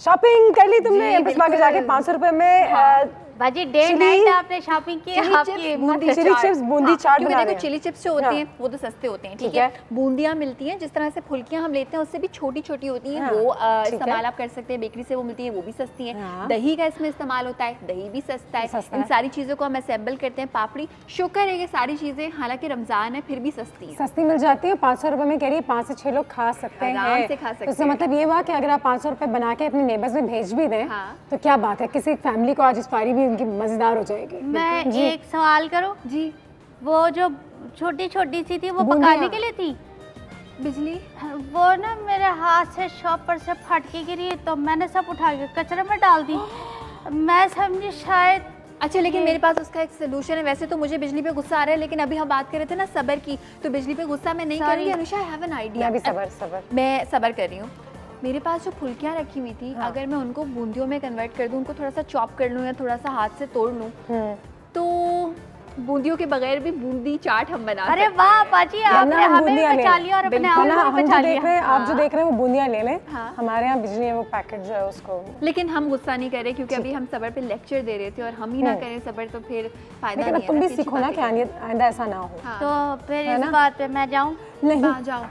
शॉपिंग कर ली तुमने? एम्प्रेस मार्केट जाके 500 रुपए में बाजी डे नाइट आपने शॉपिंग की। आपकी चिली चिप्स बूंदी चाट बना रहे हैं। चिली चिप्स जो होती हैं वो तो सस्ते होते हैं, ठीक है। बूंदियाँ मिलती हैं, जिस तरह से फुल्कियाँ हम लेते हैं उससे भी छोटी छोटी होती हैं, वो इस्तेमाल आप कर सकते हैं। बेकरी से वो मिलती है, वो भी सस्ती है। दही का इसमें इस्तेमाल होता है, दही भी सस्ता है। इन सारी चीज़ों को हम असेंबल करते हैं। पापड़ी, शुक्र है ये सारी चीज़ें, हालांकि रमज़ान है फिर भी सस्ती मिल जाती है। 500 रुपए में कह रही है 5 से 6 लोग खा सकते हैं, आराम से खा सकते हैं। इसका मतलब ये हुआ कि अगर आप 500 रुपए बना के अपने नेबर्स में भेज भी दें तो क्या बात है, किसी फैमिली को आज इफ्तारी भी उनकी मजेदार जाएगी। मैं एक सवाल करूं जी? वो जो छोटी छोटी सी थी वो पकाने के लिए थी? बिजली वो ना मेरे हाथ से शॉप पर से फट के गिरी, तो मैंने सब उठा के कचरे में डाल दी। मैं समझी शायद। अच्छा, लेकिन मेरे पास उसका एक सोल्यूशन है। वैसे तो मुझे बिजली पे गुस्सा आ रहा है, लेकिन अभी हम बात कर रहे थे ना सब्र की, तो बिजली पे गुस्सा मैं नहीं कर रही। Anusha, I have an idea. मैं सब्र कर रही हूँ। मेरे पास जो फुल्कियाँ रखी हुई थी, अगर मैं उनको बूंदियों में कन्वर्ट कर दूँ, उनको थोड़ा सा चॉप कर लूँ या थोड़ा सा हाथ से तोड़ लूँ, तो बूंदियों के बगैर भी बूंदी चाट हम बना। अरे वाह पाजी, आपने हमें बचा लिया और अपने आप को बचा लिया। आप जो देख रहे हैं वो बूंदियाँ ले लें। हमारे यहाँ बिजली है, वो पैकेट जो है उसको। लेकिन हम गुस्सा नहीं कर रहे, क्योंकि अभी हम सबर पे लेक्चर दे रहे थे, और हम ही ना करें सबर तो फिर फायदा नहीं है। तुम भी सीखो ना कि आइंदा ऐसा ना हो। तो फिर इस बात पे मैं जाऊँ? नहीं, जाओ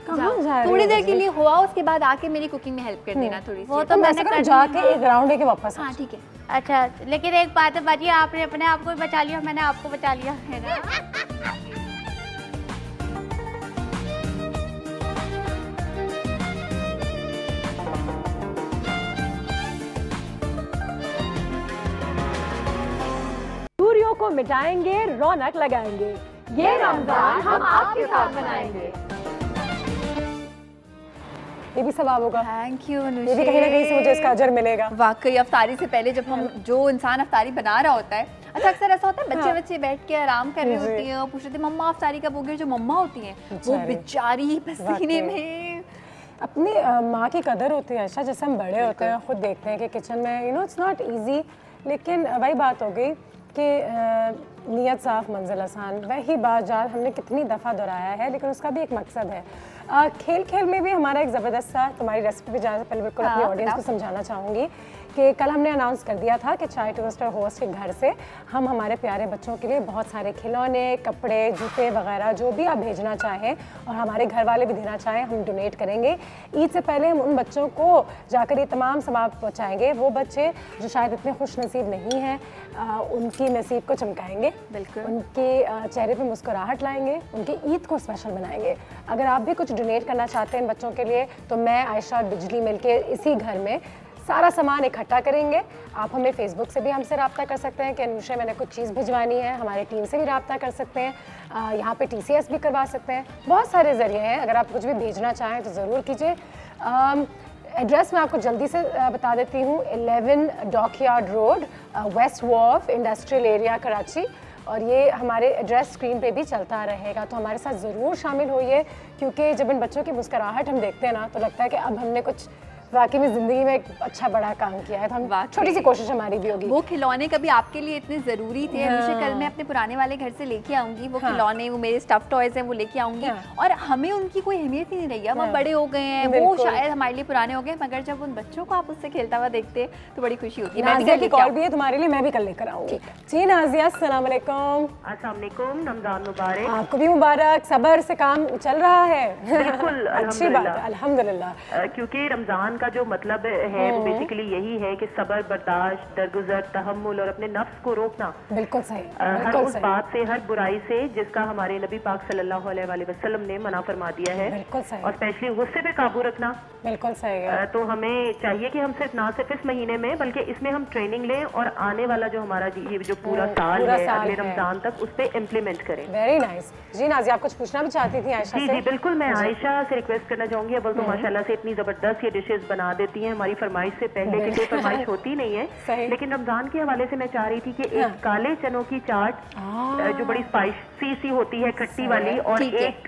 थोड़ी देर के लिए हुआ, उसके बाद आके मेरी कुकिंग में हेल्प कर देना थोड़ी सी। वो तो मैंने जाके एक राउंड लेके वापस। हाँ ठीक है। अच्छा, लेकिन एक बात है बाजी, आपने अपने आप को बचा लिया, मैंने आपको बचा लिया है ना। दूरियों को मिटाएंगे, रौनक लगाएंगे, ये रमजान हम आपके साथ मनाएंगे। ये भी सवाब होगा। थैंक यू ये भी कहीं ना कहीं से मुझे इसका अजर मिलेगा। वाकई अफ्तारी से पहले जब हम जो इंसान अफ्तारी बना रहा होता है, अच्छा अक्सर ऐसा होता है बच्चे बैठ के आराम कर रहे होती हैं और पूछ रहे थे मम्मा अफ्तारी कब होगी। जो मम्मा होती हैं वो बेचारी पसीने में अपनी माँ की कदर होती है। अच्छा जैसे हम बड़े होते हैं खुद देखते हैं कि किचन में इट्स नॉट ईजी, लेकिन वही बात हो गई कि नीयत साफ मंजिल आसान। वही बात जात हमने कितनी दफ़ा दोहराया है, लेकिन उसका भी एक मकसद है। खेल खेल में भी हमारा एक ज़बरदस्त सा, तुम्हारी रेसिपी पे जाने से पहले बिल्कुल अपनी ऑडियंस को समझाना चाहूँगी कि कल हमने अनाउंस कर दिया था कि चाय टोस्टर होस्ट के घर से हम हमारे प्यारे बच्चों के लिए बहुत सारे खिलौने, कपड़े, जूते वगैरह जो भी आप भेजना चाहें और हमारे घर वाले भी देना चाहें हम डोनेट करेंगे। ईद से पहले हम उन बच्चों को जाकर ये तमाम सामान पहुँचाएँगे। वो बच्चे जो शायद इतने खुश नसीब नहीं हैं, उनकी नसीब को चमकाएँगे, बिल्कुल उनके चेहरे पर मुस्कुराहट लाएँगे, उनकी ईद को स्पेशल बनाएंगे। अगर आप भी कुछ डोनेट करना चाहते हैं इन बच्चों के लिए तो मैं आयशा और बिजली मिलके इसी घर में सारा सामान इकट्ठा करेंगे। आप हमें फेसबुक से भी हमसे रब्ता कर सकते हैं कि अनुषा मैंने कुछ चीज़ भिजवानी है, हमारी टीम से भी रब्ता कर सकते हैं, यहाँ पे TCS भी करवा सकते हैं। बहुत सारे ज़रिए हैं, अगर आप कुछ भी भेजना चाहें तो ज़रूर कीजिए। एड्रेस मैं आपको जल्दी से बता देती हूँ, 11 dockyard road, west wharf industrial area Karachi, और ये हमारे एड्रेस स्क्रीन पे भी चलता रहेगा। तो हमारे साथ ज़रूर शामिल होइए, क्योंकि जब इन बच्चों की मुस्कुराहट हम देखते हैं ना तो लगता है कि अब हमने कुछ वाकई में ज़िंदगी में एक अच्छा बड़ा काम किया है। तो हम छोटी सी कोशिश हमारी भी होगी। वो खिलौने कभी आपके लिए इतने ज़रूरी थे। अनुषा कल मैं अपने पुराने वाले घर से लेके आऊँगी वो खिलौने, वो मेरे स्टफ टॉयज़ हैं वो लेके आऊँगी, और हमें उनकी कोई अहमियत ही नहीं रही। अब हम बड़े हो गए हैं, वो शायद हमारे लिए पुराने हो गए, मगर जब उन बच्चों को आप उससे खेलता हुआ देखते हैं तो बड़ी खुशी होती है। नाज़िया की कॉल भी है तुम्हारे लिए, मैं भी कल लेकर आऊँगी। जी नाज़िया, अस्सलाम वालेकुम। अस्सलाम वालेकुम, रमज़ान मुबारक। आपको भी मुबारक। सब्र से काम चल रहा है? बिल्कुल, अच्छी बात है, अल्हम्दुलिल्लाह। क्योंकि रमज़ान का जो मतलब है वो बेसिकली यही है कि सब्र, बर्दाश्त, दरगुजर, तहम्मुल और अपने नफ्स को रोकना। बिल्कुल सही। हर उस बात से, हर बुराई से जिसका हमारे नबी पाक सल्लल्लाहु अलैहि वसल्लम ने मना फरमा दिया है। बिल्कुल सही। और स्पेशली गुस्से पे काबू रखना। बिल्कुल सही है। तो हमें चाहिए कि हम सिर्फ ना सिर्फ इस महीने में बल्कि इसमें हम ट्रेनिंग लें और आने वाला जो हमारा ये जो पूरा साल है अगले रमजान तक उस पर इम्प्लीमेंट करें। Very nice. जी नाज़िया, आप कुछ पूछना भी चाहती थी आयशा से? जी बिल्कुल, मैं आयशा से रिक्वेस्ट करना चाहूंगी। अब तो माशाल्लाह से इतनी जबरदस्त ये डिशेस बना देती हैं, हमारी फरमाइश से पहले की कोई फरमाइश होती नहीं है, लेकिन रमजान के हवाले से मैं चाह रही थी कि एक काले चनों की चाट जो बड़ी स्पाइसी सी होती है, खट्टी वाली, और एक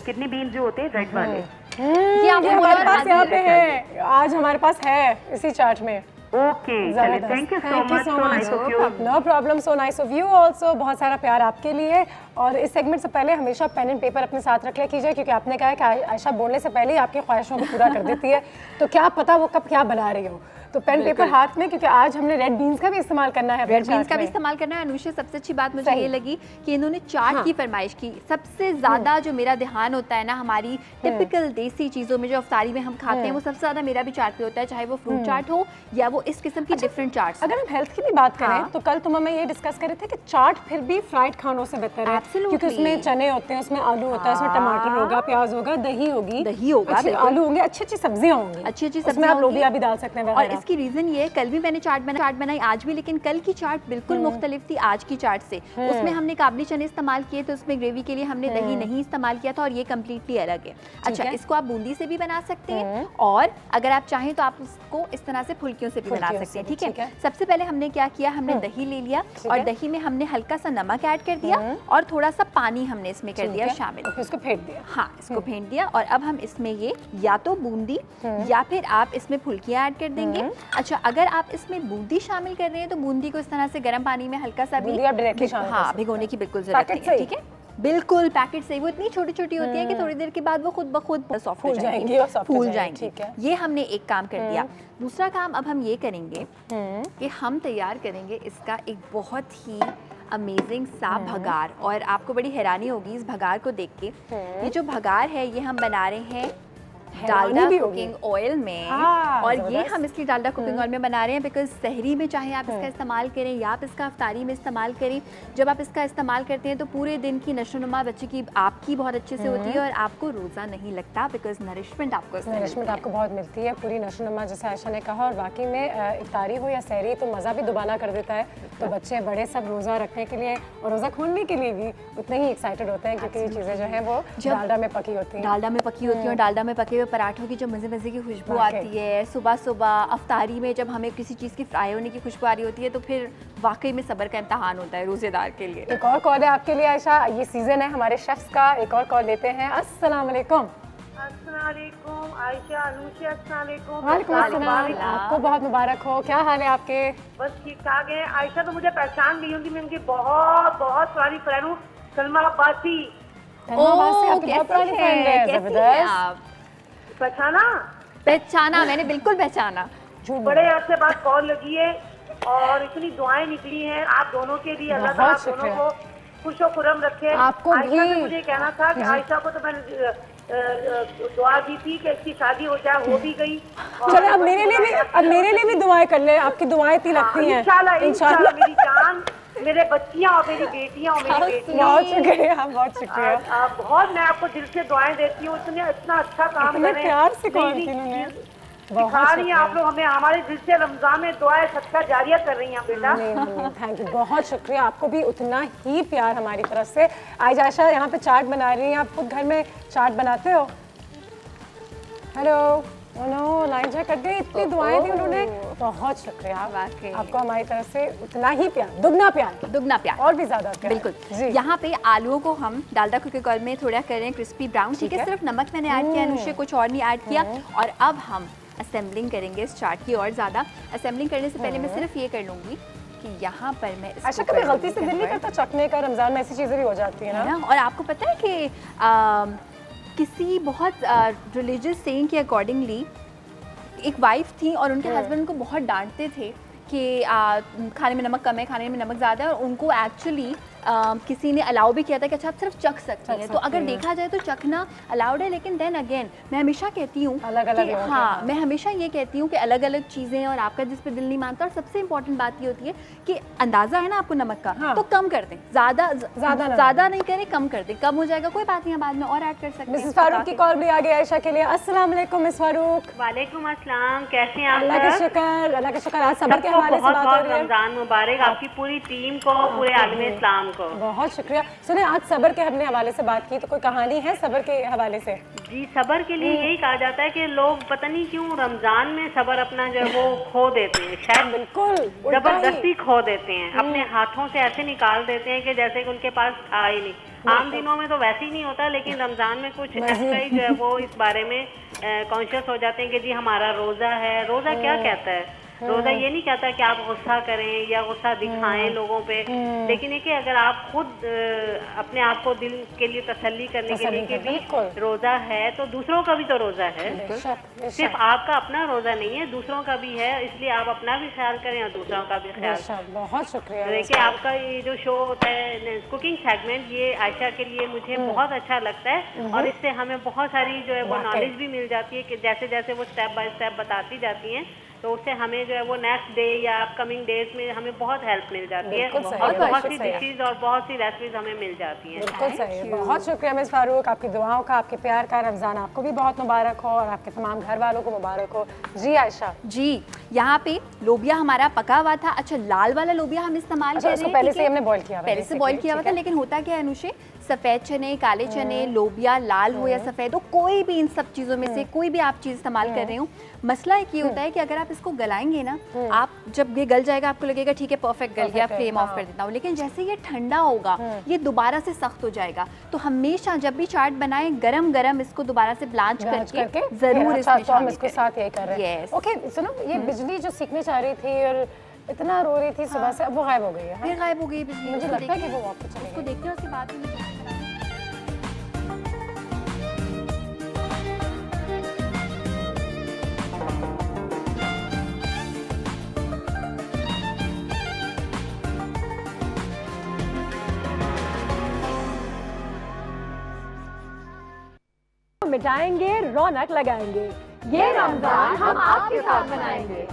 किडनी बीन्स जो होते हैं रेड वाले, ये हमारे पास यहाँ पे है, आज हमारे पास है इसी चाट में। Okay, thank you so much, so nice of you. No problem, so nice of you also. बहुत सारा प्यार आपके लिए। और इस सेगमेंट से पहले हमेशा पेन एंड पेपर अपने साथ रख लिया कीजिए, क्योंकि आपने कहा है कि आयशा बोलने से पहले ही आपकी ख्वाहिशों को पूरा कर देती है, तो क्या पता वो कब क्या बना रही हो। तो पेन पेपर हाथ में, क्योंकि आज हमने रेड बीन्स का भी इस्तेमाल करना है। रेड बीन्स का भी इस्तेमाल करना है। अनुषा, सबसे अच्छी बात मुझे ये लगी कि इन्होंने चाट की फरमाइश की। सबसे ज्यादा जो मेरा ध्यान होता है ना हमारी टिपिकल देसी चीजों में जो अफ्तारी में हम खाते हैं, वो सबसे ज्यादा मेरा भी चाट पे होता है, चाहे वो फ्रूट चाट हो या वो इस किस्म की डिफरेंट चाट्स। अगर हम हेल्थ की भी बात करें तो कल तुम हमें ये डिस्कस कर रहे थे कि चाट फिर भी फ्राइड खानों से बेहतर है, क्योंकि उसमें चने होते हैं, उसमें आलू होता है, उसमें टमाटर होगा, प्याज होगा, दही होगी, आलू होंगे, अच्छी अच्छी सब्जियां होंगी, अच्छी अच्छी सब्जियां, आप लोबिया भी डाल सकते हैं। और इसकी रीजन ये, कल भी मैंने चाट बनाई आज भी, लेकिन कल की चाट बिल्कुल मुख्तलिफ थी आज की चाट से। उसमें हमने काबली चने इस्तेमाल किए थे, उसमें ग्रेवी के लिए हमने दही नहीं इस्तेमाल किया था, और ये कम्प्लीटली अलग है। अच्छा, इसको आप बूंदी से भी बना सकते हैं, और अगर आप चाहें तो आप उसको इस तरह से फुल्कियों से भी बना सकते हैं। ठीक है, सबसे पहले हमने क्या किया, हमने दही ले लिया और दही में हमने हल्का सा नमक ऐड कर दिया और थोड़ा सा पानी हमने इसमें कर दिया शामिल, इसको फेंट दिया। हाँ, इसको फेंट दिया, और अब हम इसमें ये या तो बूंदी या फिर आप इसमें फुल्कियाँ ऐड कर देंगे। अच्छा, अगर आप इसमें बूंदी शामिल कर रहे हैं तो बूंदी को इस तरह से गर्म पानी में हल्का सा भी भिगोने की बिल्कुल जरूरत नहीं है। ठीक है, बिल्कुल पैकेट से। वो इतनी छोटी छोटी होती है कि थोड़ी देर के बाद वो खुद ब खुद सॉफ्ट हो जाएंगी, फूल जाएंगी। ये हमने एक काम कर दिया। दूसरा काम अब हम ये करेंगे कि हम तैयार करेंगे इसका एक बहुत ही अमेजिंग सा भगार, और आपको बड़ी हैरानी होगी इस भगार को देख के। ये जो भगार है ये हम बना रहे हैं डालडा कुकिंग ऑयल में, और ये हम इसलिए डालडा कुकिंग ऑयल में बना रहे हैं बिकॉज सहरी में चाहे आप इसका इस्तेमाल करें या आप इसका अफ्तारी में इस्तेमाल करें, जब आप इसका इस्तेमाल करते हैं तो पूरे दिन की नशोनुमा बच्चे की आपकी बहुत अच्छे से होती है और आपको रोज़ा नहीं लगता, बिकॉज नरिशमेंट आपको बहुत मिलती है, पूरी नशोनुमा, जैसे आयशा ने कहा। और वाकई में इफ्तारी हो या सहरी तो मज़ा भी दुबाना कर देता है। तो बच्चे बड़े सब रोज़ा रखने के लिए और रोज़ा खोलने के लिए भी उतने ही एक्साइटेड होते हैं, क्योंकि ये चीज़ें जो है वो डालडा में पकी होती हैं। डालडा में पकी होती हैं और डालडा में पके पके हुए पराठों की जो मज़े मज़े की खुशबू आती है, सुबह सुबह अफ्तारी में जब हमें किसी चीज़ की फ्राई होने की खुशबू आ रही होती है, तो फिर वाकई में सब्र का इम्तहान होता है रोज़ेदार के लिए। एक और कॉल है आपके लिए आयशा, ये सीज़न है हमारे शेफ्स का। एक और कॉल लेते हैं। अस्सलाम वालेकुम। आयशा, अनुषा, वालेकुम अस्सलाम। आपको बहुत मुबारक हो। क्या हाल है आपके? बस ठीक ठाक है। आयशा तो मुझे पहचान गई होंगी, मैं उनकी बहुत बहुत सारी फ्रेंड हूँ, सलमा अब्बासी। पहचाना मैंने, बिल्कुल पहचाना। बड़े अरसे बाद कॉल लगी है और इतनी दुआएं निकली हैं आप दोनों के लिए। अल्लाह ताला आप दोनों को खुश और खुरम रखे। आपको आयशा से मुझे कहना था कि आयशा को तो मैंने दुआ दी थी कि इसकी शादी हो जाए, हो भी गई। चलो अब मेरे लिए भी दुआएं कर ले, आपकी दुआएं इतनी लगती हैं। इंशाल्लाह मेरी जान, मेरे बच्चियां और मेरी बेटियां और मेरी बेटियां। बहुत शुक्रिया, बहुत शुक्रिया। बहुत मैं आपको दिल से दुआएं देती हूँ। इतना अच्छा काम कर रहे हैं, प्यार से कॉल की उन्होंने। सिखा रही हैं आप लोग हमें, हमारे दिल से रमजान में दुआएं सदका जारिया कर रही हैं बेटा। नहीं, थैंक यू, बहुत शुक्रिया। आपको भी उतना ही प्यार हमारी तरफ से। आज आयशा यहाँ पे चाट बना रही हैं, आप खुद घर में चाट बनाते हो? हेलो, नो लाइन से कट गई। इतनी दुआएं दी उन्होंने, बहुत शुक्रिया आपको हमारी तरफ से। उतना ही प्यार, दुगना प्यार और भी ज्यादा प्यार। बिल्कुल। यहाँ पे आलूओं को हम डालडा कुकर ऑयल में थोड़ा कर रहे हैं क्रिस्पी ब्राउन। ठीक है, सिर्फ नमक मैंने ऐड किया, अनुषे कुछ और नहीं ऐड किया। और अब हम असेंबलिंग करेंगे इस चाट की। और ज़्यादा असेंबलिंग करने से पहले मैं सिर्फ ये कर लूँगी कि यहाँ पर मैं अच्छा कभी गलती से दिल नहीं करता चखने का? रमज़ान में ऐसी चीज़ें भी हो जाती है ना। और आपको पता है कि किसी बहुत रिलीजियस सेइंग के अकॉर्डिंगली एक वाइफ थी और उनके हस्बैंड उनको बहुत डांटते थे कि खाने में नमक कम है, खाने में नमक ज़्यादा है। और उनको एक्चुअली किसी ने अलाउ भी किया था कि अच्छा आप सिर्फ चख सकती हैं। तो अगर देखा जाए तो चखना अलाउड है, लेकिन देन अगेन मैं हमेशा कहती हूँ मैं हमेशा ये कहती हूँ कि अलग अलग चीज़ें और आपका जिस पर दिल नहीं मानता। और सबसे इम्पोर्टेंट बात ये होती है कि अंदाज़ा है ना आपको नमक का, तो कम कर दें, ज़्यादा नहीं करें, कम कर दें। कम हो जाएगा कोई बात नहीं, बाद में और ऐड कर सकते हैं। मिसेस फारूक की कॉल भी आ गई आयशा के लिए। अस्सलाम वालेकुम मिस फारूक। वालेकुम अस्सलाम, कैसे हैं आप? अल्लाह का शुक्र। आज सबर के हवाले से बात हो रही है। रमजान मुबारक आपकी पूरी टीम को, पूरे आलम इस्लाम को। बहुत शुक्रिया। सुने, आज सबर के हमने हवाले से बात की, तो कोई कहानी है सबर के हवाले से? जी, सबर के लिए यही कहा जाता है कि लोग पता नहीं क्यों रमजान में सबर अपना जो है वो खो देते हैं, शायद बिल्कुल जबरदस्ती खो देते हैं, अपने हाथों से ऐसे निकाल देते हैं कि जैसे कि उनके पास था ही नहीं। आम दिनों में तो वैसे ही नहीं होता, लेकिन रमजान में कुछ ऐसा ही जो है वो इस बारे में कॉन्शियस हो जाते हैं कि जी हमारा रोजा है। रोजा क्या कहता है? रोजा ये नहीं कहता कि आप गुस्सा करें या गुस्सा दिखाएं लोगों पे, लेकिन है कि अगर आप खुद अपने आप को दिल के लिए तसल्ली करने के लिए कि भी रोजा है तो दूसरों का भी तो रोजा है, सिर्फ आपका अपना रोजा नहीं है, दूसरों का भी है। इसलिए आप अपना भी ख्याल करें और दूसरों का भी ख्याल। बहुत शुक्रिया। देखिए आपका ये जो शो होता है कुकिंग सेगमेंट, ये आयशा के लिए मुझे बहुत अच्छा लगता है और इससे हमें बहुत सारी जो है वो नॉलेज भी मिल जाती है कि जैसे जैसे वो स्टेप बाय स्टेप बताती जाती हैं, तो उससे हमें जो है वो नेक्स्ट डे या अपकमिंग डेज में हमें बहुत हेल्प मिल जाती है और बहुत सी डिशेज और बहुत सी रेसिपीज हमें मिल जाती हैं। बिल्कुल सही है। बहुत शुक्रिया मिस फारूक, आपकी दुआओं का, आपके प्यार का। रमज़ान आपको भी बहुत मुबारक हो और आपके तमाम घर वालों को मुबारक हो। जी आयशा जी, यहाँ पे लोबिया हमारा पका हुआ था। अच्छा, लाल वाला लोबिया हम इस्तेमाल कर रहे हैं, पहले से हमने बॉईल किया हुआ, पहले से बॉईल किया हुआ था। लेकिन होता क्या है अनुषे, सफ़ेद चने, काले चने, लोबिया, लाल हो या सफ़ेद हो, कोई भी इन सब चीज़ों में से कोई भी आप चीज़ इस्तेमाल कर रहे हो, मसला एक ये होता है कि अगर आप इसको गलाएंगे ना, आप जब ये गल जाएगा आपको लगेगा ठीक है परफेक्ट गल गया, फ्लेम ऑफ कर देता हूँ। लेकिन जैसे ये ठंडा होगा ये दोबारा से सख्त हो जाएगा। तो हमेशा जब भी चाट बनाएं गरम गरम इसको दोबारा से ब्लांच करके जरूर इसके साथ ये कर रहे हैं। ओके सुनो, ये बिजली जो सीखने चाह रही थी और इतना रो रही थी सुबह से, अब वो गायब हो गई है। फिर गायब हो गई बिजली। मुझे लगता है कि वो वापस चली गई। उसको देखते हैं उसके बाद में मिटाएंगे, रौनक लगाएंगे, ये रमजान हम आपके साथ मनाएंगे।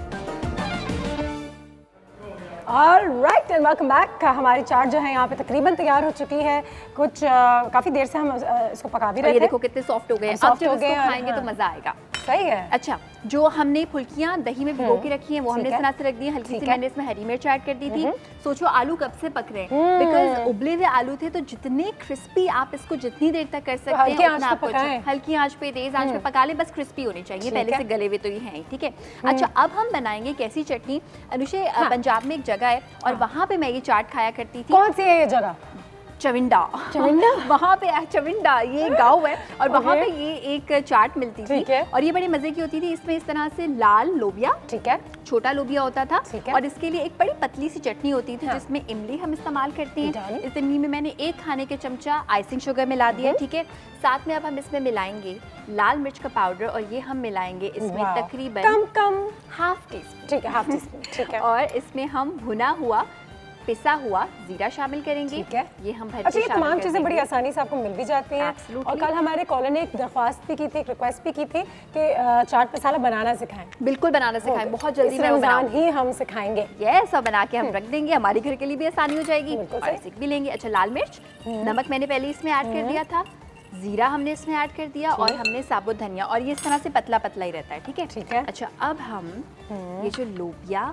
Alright and welcome back. हमारी चाट जो है यहाँ पे तकरीबन तैयार हो चुकी है। कुछ काफ़ी देर से हम इसको पका भी रहे थे। ये देखो कितने सॉफ्ट हो गए। अब जब इसको खाएंगे तो मज़ा आएगा। सही है। अच्छा, जो हमने फुल्कियाँ दही में भिगो के रखी हैं वो हमने इस तरह से रख दी हैं। हल्की सी मैंने इसमें हरी मिर्च ऐड कर दी थी। सोचो आलू कब से पक रहे हैं, बिकॉज उबले हुए आलू थे, तो जितने क्रिस्पी आप इसको जितनी देर तक कर सकते हैं उतना आपको हल्की आंच पे, तेज आंच पे पका ले, बस क्रिस्पी होने चाहिए, पहले से गले हुए तो ये हैं, ठीक है। अच्छा, अब हम बनाएंगे कैसी चटनी। अनुषे, पंजाब में एक जगह है और वहाँ पे मैं ये चाट खाया करती थी। कौन सी है ये जगह? चविंडा। वहाँ पे चविंडा ये गाँव है और वहाँ पे ये एक चाट मिलती थी और ये बड़े मजे की होती थी। इसमें इस तरह से लाल लोबिया, ठीक है, छोटा लोबिया होता था और इसके लिए एक बड़ी पतली सी चटनी होती थी जिसमें इमली हम इस्तेमाल करते हैं। इस इमली में मैंने 1 खाने के चमचा आइसिंग शुगर मिला दिया, ठीक है। साथ में अब हम इसमें मिलाएंगे लाल मिर्च का पाउडर और ये हम मिलाएंगे इसमें तकरीबन कम हाफ टीस्पून, ठीक है, हाफ टीस्पून, ठीक है। और इसमें हम भुना हुआ पिसा हुआ जीरा शामिल करेंगे, ठीक है। ये हम भर के अच्छा, ये तमाम चीज़ें बड़ी आसानी से आपको मिल भी जाती हैं। और कल हमारे कॉलर ने एक दरख्वास्त भी की थी, एक रिक्वेस्ट भी की थी कि चाट मसाला बनाना सिखाएं। बिल्कुल बनाना सिखाएं, बहुत जल्दी रमजान ही हम सिखाएंगे। यस, और बना के हम रख देंगे, हमारे घर के लिए भी आसानी हो जाएगी और सीख भी लेंगे। अच्छा, लाल मिर्च, नमक मैंने पहले इसमें ऐड कर दिया था, जीरा हमने इसमें ऐड कर दिया और हमने साबुत धनिया, और ये इस तरह से पतला पतला ही रहता है, ठीक है, ठीक है। अच्छा, अब हम ये जो लोबिया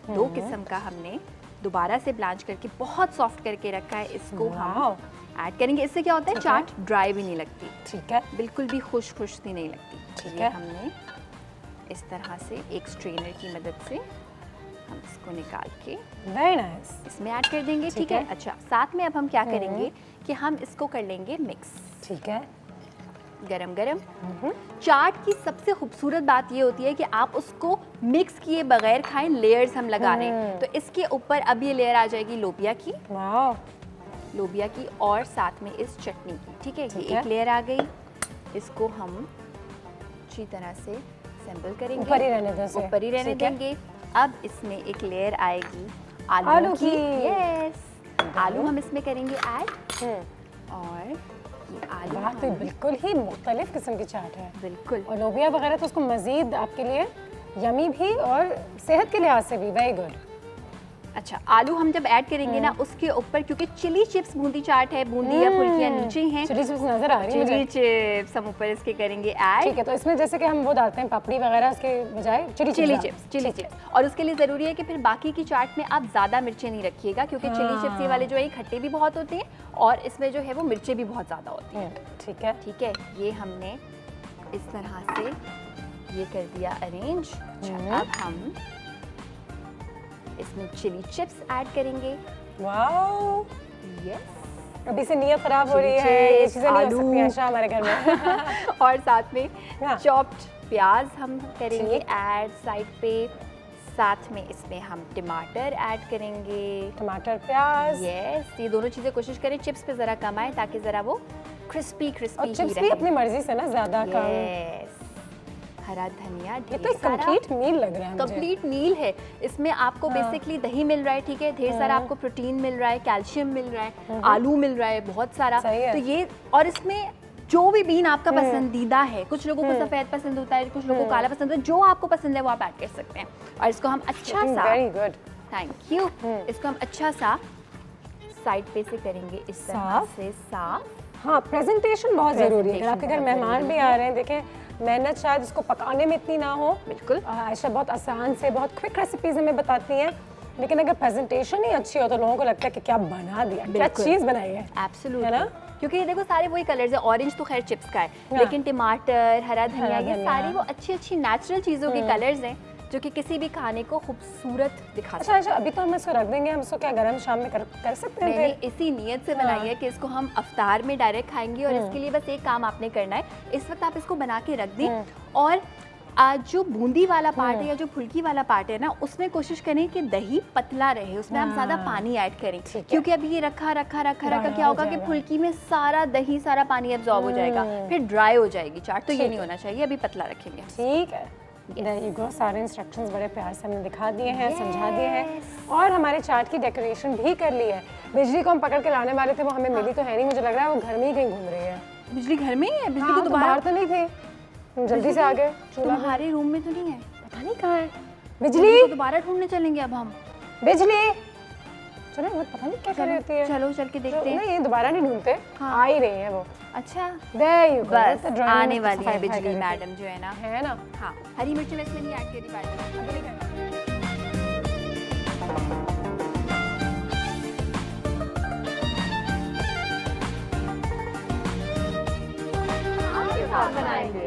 2 किस्म का हमने दोबारा से ब्लांच करके बहुत सॉफ्ट करके रखा है, इसको हम ऐड करेंगे। इससे क्या होता है, चाट ड्राई भी नहीं लगती, ठीक है, बिल्कुल भी खुश्क सी नहीं लगती, ठीक है। हमने इस तरह से एक स्ट्रेनर की मदद से हम इसको निकाल के वेरी नाइस इसमें ऐड कर देंगे, ठीक है। अच्छा, साथ में अब हम क्या करेंगे कि हम इसको कर लेंगे मिक्स, ठीक है, गरम गरम। चाट की सबसे खूबसूरत बात ये होती है कि आप उसको मिक्स किए बगैर खाएं, लेयर्स हम लगा रहे हैं, तो इसके ऊपर अब ये लेयर आ जाएगी लोबिया की, लोबिया की, और साथ में इस चटनी की, ठीक है। ये एक लेयर आ गई, इसको हम अच्छी तरह से असेंबल करेंगे, ऊपर ही रहने देंगे। अब इसमें एक लेयर आएगी आलू की, यस, आलू हम इसमें करेंगे ऐड, और आलू तो बिल्कुल ही मुख्तलिफ किस्म की चाट है, बिल्कुल। और लोबिया वगैरह तो उसको मज़ीद आपके लिए यमी भी और सेहत के लिहाज से भी वेरी गुड। अच्छा, आलू हम जब ऐड करेंगे ना उसके ऊपर, क्योंकि चिली चिप्स बूंदी चाट है, बूंदी या फुल्कियाँ नीचे हैं, चिली चिप्स नजर आ रही है, चिली चिप्स हम ऊपर इसके करेंगे ऐड, ठीक है। तो इसमें जैसे कि हम वो डालते हैं पापड़ी वगैरह, उसके बजाय चिली चिप्स, और उसके लिए ज़रूरी है कि फिर बाकी की चाट में आप ज़्यादा मिर्चें नहीं रखिएगा, क्योंकि चिली चिप्स ये वाले जो है खट्टे भी बहुत होते हैं और इसमें जो है वो मिर्चें भी बहुत ज़्यादा होती हैं, ठीक है, ठीक है। ये हमने इस तरह से ये कर दिया अरेंज। अब हम इसमें चिली चिप्स ऐड करेंगे। वाओ, यस, अभी से नीयत खराब हो रही है, ये चीजें नहीं हो सकती आशा हमारे घर में। और साथ में चॉप्ड प्याज हम करेंगे ऐड साइड पे, साथ में इसमें हम टमाटर ऐड करेंगे, टमाटर प्याज, यस। ये दोनों चीजें कोशिश करें चिप्स पे जरा कम आए ताकि जरा वो क्रिस्पी और चिप्स भी अपनी मर्जी से ना ज्यादा कम। हरा धनिया, ये तो कंप्लीट मील लग रहा है, कंप्लीट मील है। इसमें आपको बेसिकली दही मिल रहा है, ठीक है, ढेर सारा आपको प्रोटीन मिल रहा है, कैल्शियम मिल रहा है, आलू मिल रहा है बहुत सारा, तो ये, और इसमें जो भी बीन आपका पसंदीदा है, कुछ लोगों को सफेद पसंद होता है, कुछ लोगों को काला पसंद होता है, जो आपको पसंद है वो आप ऐड कर सकते हैं। और इसको हम अच्छा सा, वेरी गुड, थैंक यू, इसको हम अच्छा सा साइड पे से करेंगे इस तरह से साफ। हाँ, प्रेजेंटेशन बहुत जरूरी है, आपके घर मेहमान भी आ रहे हैं, देखें मेहनत शायद इसको पकाने में इतनी ना हो, बिल्कुल। आयशा बहुत आसान से बहुत क्विक रेसिपीज हमें बताती हैं, लेकिन अगर प्रेजेंटेशन ही अच्छी हो तो लोगों को लगता है कि क्या बना दिया, क्या चीज़ बनाई है। एब्सोल्युटली, है ना, क्योंकि ये देखो सारे वही कलर्स है, ऑरेंज तो खैर चिप्स का है, लेकिन टमाटर, हरा धनिया, ये सारी वो अच्छी अच्छी नेचुरल चीज़ों के कलर्स हैं जो कि किसी भी खाने को खूबसूरत दिखा सकते हैं। अच्छा, अभी तो हम इसको रख देंगे, हम इसको क्या गरम शाम में कर सकते हैं? मैंने इसी नीयत से बनाई है कि इसको हम अफ्तार में डायरेक्ट खाएंगे, और इसके लिए बस एक काम आपने करना है, इस वक्त आप इसको बना के रख दें, और जो बूंदी वाला पार्ट है या जो फुल्की वाला पार्ट है ना, उसमें कोशिश करें कि दही पतला रहे, उसमें आप ज़्यादा पानी ऐड करें, क्योंकि अभी ये रखा रखा रखा रखा क्या होगा कि फुल्की में सारा दही सारा पानी एब्जॉर्ब हो जाएगा, फिर ड्राई हो जाएगी चाट, तो ये नहीं होना चाहिए, अभी पतला रखेंगे। ठीक है, सारे इंस्ट्रक्शंस बड़े प्यार से हमने दिखा दिए हैं, समझा दिए हैं, और हमारे चाट की डेकोरेशन भी कर ली है। बिजली को हम पकड़ के लाने वाले थे, वो हमें मिली तो है नहीं, मुझे लग रहा है वो घर में ही कहीं घूम रही है। बिजली घर में ही है? बिजली तो बाहर तो नहीं थी, जल्दी से आ गए। तुम्हारे रूम में तो नहीं है? पता नहीं कहाँ है बिजली, दोबारा ढूंढने चलेंगे अब हम। बिजली चलो मत, पता नहीं क्या कर रही होती है। चलो चल के देखते हैं। नहीं दोबारा नहीं ढूंढते, आ ही रही है वो। अच्छा There you go, बस तो drawing आने में वाली है सफाई बिजली करके। मैडम जो है ना। है ना। हाँ हरी मिर्च में इसमें नहीं ऐड करी बात। आपके साथ बनाएंगे।